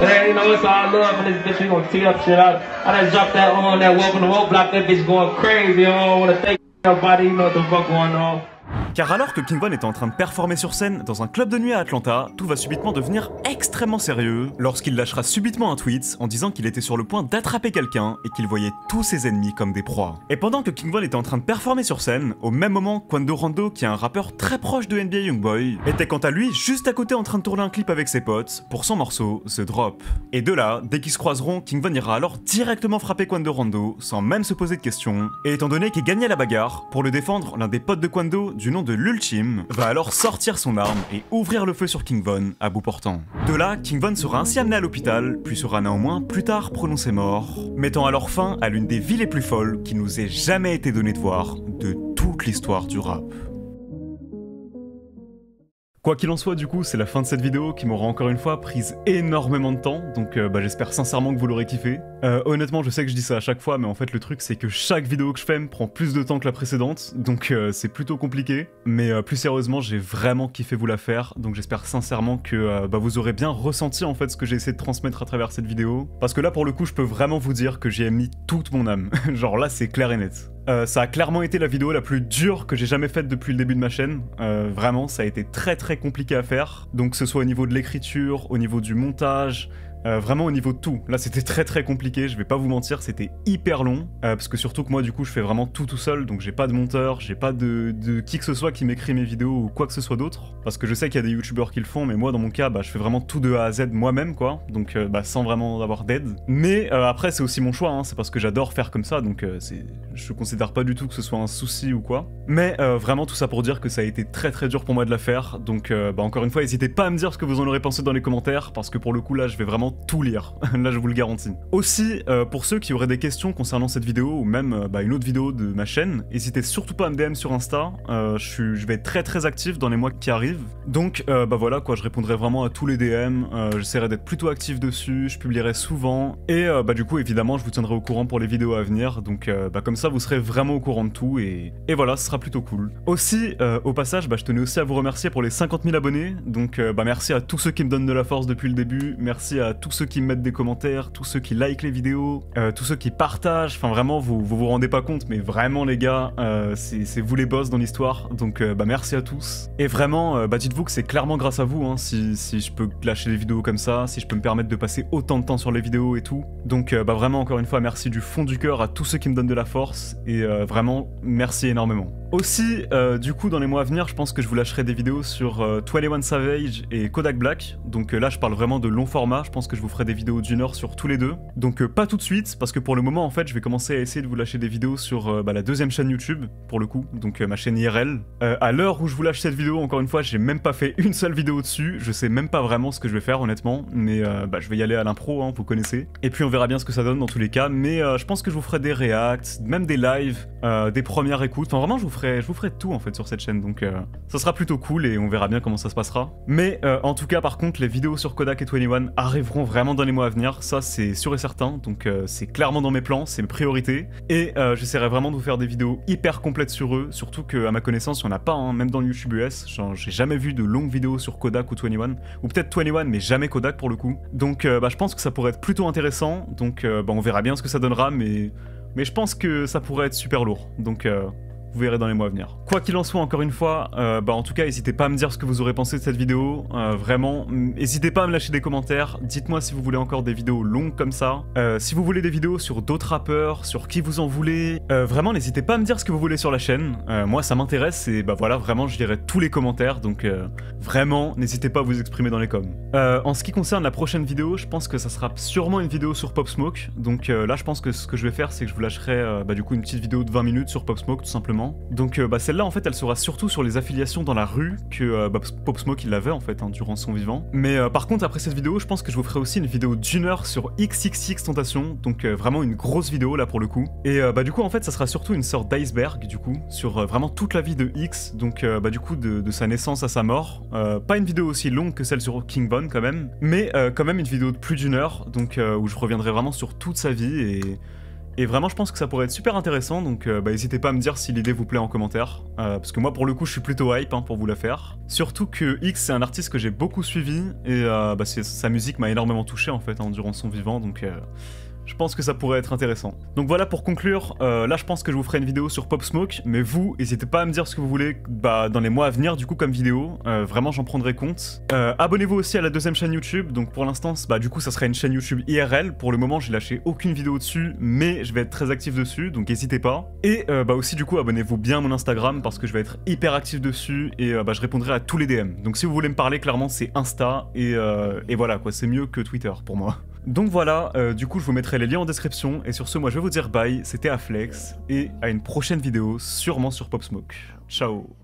And you know, it's all love in this bitch. We gonna tee up shit out. I done dropped that on that welcome to roadblock. That bitch going crazy. I don't wanna thank nobody. You know what the fuck going on. Car alors que King Von était en train de performer sur scène dans un club de nuit à Atlanta, tout va subitement devenir extrêmement sérieux lorsqu'il lâchera subitement un tweet en disant qu'il était sur le point d'attraper quelqu'un et qu'il voyait tous ses ennemis comme des proies. Et pendant que King Von était en train de performer sur scène, au même moment, Quando Rondo, qui est un rappeur très proche de NBA Youngboy, était quant à lui juste à côté en train de tourner un clip avec ses potes pour son morceau The Drop. Et de là, dès qu'ils se croiseront, King Von ira alors directement frapper Quando Rondo sans même se poser de questions, et étant donné qu'il gagnait la bagarre, pour le défendre, l'un des potes de Quando, du nom de l'Ultime, va alors sortir son arme et ouvrir le feu sur King Von à bout portant. De là, King Von sera ainsi amené à l'hôpital, puis sera néanmoins plus tard prononcé mort, mettant alors fin à l'une des vies les plus folles qui nous ait jamais été donné de voir de toute l'histoire du rap. Quoi qu'il en soit, du coup, c'est la fin de cette vidéo qui m'aura encore une fois prise énormément de temps, donc j'espère sincèrement que vous l'aurez kiffé. Honnêtement, je sais que je dis ça à chaque fois, mais en fait le truc c'est que chaque vidéo que je fais me prend plus de temps que la précédente, donc c'est plutôt compliqué. Mais plus sérieusement, j'ai vraiment kiffé vous la faire, donc j'espère sincèrement que vous aurez bien ressenti en fait ce que j'ai essayé de transmettre à travers cette vidéo. Parce que là pour le coup, je peux vraiment vous dire que j'y ai mis toute mon âme. Genre là, c'est clair et net. Ça a clairement été la vidéo la plus dure que j'ai jamais faite depuis le début de ma chaîne. Vraiment, ça a été très compliqué à faire. Donc que ce soit au niveau de l'écriture, au niveau du montage, Vraiment au niveau de tout. Là c'était très compliqué, je vais pas vous mentir, c'était hyper long. Parce que surtout que moi du coup je fais vraiment tout seul, donc j'ai pas de monteur, j'ai pas de qui que ce soit qui m'écrit mes vidéos ou quoi que ce soit d'autre. Parce que je sais qu'il y a des youtubeurs qui le font, mais moi dans mon cas je fais vraiment tout de A à Z moi-même quoi. Donc sans vraiment avoir d'aide. Mais après c'est aussi mon choix, hein, c'est parce que j'adore faire comme ça, donc je considère pas du tout que ce soit un souci ou quoi. Mais vraiment tout ça pour dire que ça a été très dur pour moi de la faire. Donc encore une fois, n'hésitez pas à me dire ce que vous en aurez pensé dans les commentaires, parce que pour le coup là je vais vraiment tout lire. Là je vous le garantis. Aussi, pour ceux qui auraient des questions concernant cette vidéo, ou même une autre vidéo de ma chaîne, n'hésitez surtout pas à me DM sur Insta. Je vais être très actif dans les mois qui arrivent. Donc voilà quoi, je répondrai vraiment à tous les DM, j'essaierai d'être plutôt actif dessus, je publierai souvent, et du coup évidemment je vous tiendrai au courant pour les vidéos à venir, donc comme ça vous serez vraiment au courant de tout, et voilà, ce sera plutôt cool. Aussi, au passage, je tenais aussi à vous remercier pour les 50 000 abonnés, donc merci à tous ceux qui me donnent de la force depuis le début, merci à tous ceux qui me mettent des commentaires, tous ceux qui likent les vidéos, tous ceux qui partagent, enfin vraiment vous rendez pas compte, mais vraiment les gars, c'est vous les boss dans l'histoire, donc merci à tous. Et vraiment, dites-vous que c'est clairement grâce à vous, hein, si je peux lâcher les vidéos comme ça, si je peux me permettre de passer autant de temps sur les vidéos et tout. Donc vraiment encore une fois, merci du fond du cœur à tous ceux qui me donnent de la force, et vraiment merci énormément. Aussi, du coup dans les mois à venir, je pense que je vous lâcherai des vidéos sur 21 Savage et Kodak Black, donc là je parle vraiment de long format, je pense que je vous ferai des vidéos d'1 heure sur tous les deux. Donc pas tout de suite, parce que pour le moment en fait je vais commencer à essayer de vous lâcher des vidéos sur la deuxième chaîne YouTube, pour le coup, donc ma chaîne IRL. À l'heure où je vous lâche cette vidéo, encore une fois, j'ai même pas fait une seule vidéo dessus, je sais même pas vraiment ce que je vais faire honnêtement, mais je vais y aller à l'impro, hein, vous connaissez. Et puis on verra bien ce que ça donne dans tous les cas, mais je pense que je vous ferai des reacts, même des lives, des premières écoutes, enfin vraiment je vous ferai tout en fait sur cette chaîne, donc ça sera plutôt cool et on verra bien comment ça se passera. Mais en tout cas par contre les vidéos sur Kodak et 21 arriveront vraiment dans les mois à venir, ça c'est sûr et certain, donc c'est clairement dans mes plans, c'est mes priorités, et j'essaierai vraiment de vous faire des vidéos hyper complètes sur eux, surtout qu'à ma connaissance il n'y en a pas, hein, même dans le YouTube US, j'ai jamais vu de longues vidéos sur Kodak ou 21, ou peut-être 21 mais jamais Kodak pour le coup, donc je pense que ça pourrait être plutôt intéressant, donc on verra bien ce que ça donnera, mais je pense que ça pourrait être super lourd, donc vous verrez dans les mois à venir. Quoi qu'il en soit, encore une fois, en tout cas, n'hésitez pas à me dire ce que vous aurez pensé de cette vidéo, vraiment, n'hésitez pas à me lâcher des commentaires, dites-moi si vous voulez encore des vidéos longues comme ça, si vous voulez des vidéos sur d'autres rappeurs, sur qui vous en voulez, vraiment, n'hésitez pas à me dire ce que vous voulez sur la chaîne, moi ça m'intéresse, et voilà, vraiment, je lirai tous les commentaires, donc vraiment, n'hésitez pas à vous exprimer dans les coms. En ce qui concerne la prochaine vidéo, je pense que ça sera sûrement une vidéo sur Pop Smoke, donc là, je pense que ce que je vais faire, c'est que je vous lâcherai, du coup, une petite vidéo de 20 minutes sur Pop Smoke, tout simplement. Donc celle-là en fait elle sera surtout sur les affiliations dans la rue que Pop Smoke il l'avait en fait durant son vivant. Mais par contre après cette vidéo je pense que je vous ferai aussi une vidéo d'1 heure sur XXXTentacion, donc vraiment une grosse vidéo là pour le coup. Et du coup en fait ça sera surtout une sorte d'iceberg du coup sur vraiment toute la vie de X, donc du coup de sa naissance à sa mort. Pas une vidéo aussi longue que celle sur King Von quand même, mais quand même une vidéo de plus d'1 heure, donc où je reviendrai vraiment sur toute sa vie, et vraiment je pense que ça pourrait être super intéressant, donc n'hésitez pas à me dire si l'idée vous plaît en commentaire, parce que moi pour le coup je suis plutôt hype pour vous la faire. Surtout que X c'est un artiste que j'ai beaucoup suivi, et sa musique m'a énormément touché en fait durant son vivant, donc je pense que ça pourrait être intéressant. Donc voilà, pour conclure, là je pense que je vous ferai une vidéo sur Pop Smoke, mais vous, n'hésitez pas à me dire ce que vous voulez dans les mois à venir du coup comme vidéo, vraiment j'en prendrai compte. Abonnez-vous aussi à la deuxième chaîne YouTube, donc pour l'instant, du coup ça serait une chaîne YouTube IRL, pour le moment j'ai lâché aucune vidéo dessus, mais je vais être très actif dessus, donc n'hésitez pas. Et aussi du coup abonnez-vous bien à mon Instagram, parce que je vais être hyper actif dessus, et je répondrai à tous les DM. Donc si vous voulez me parler, clairement c'est Insta, et voilà quoi, c'est mieux que Twitter pour moi. Donc voilà, du coup je vous mettrai les liens en description, et sur ce moi je vais vous dire bye, c'était Aflex, et à une prochaine vidéo, sûrement sur Pop Smoke. Ciao.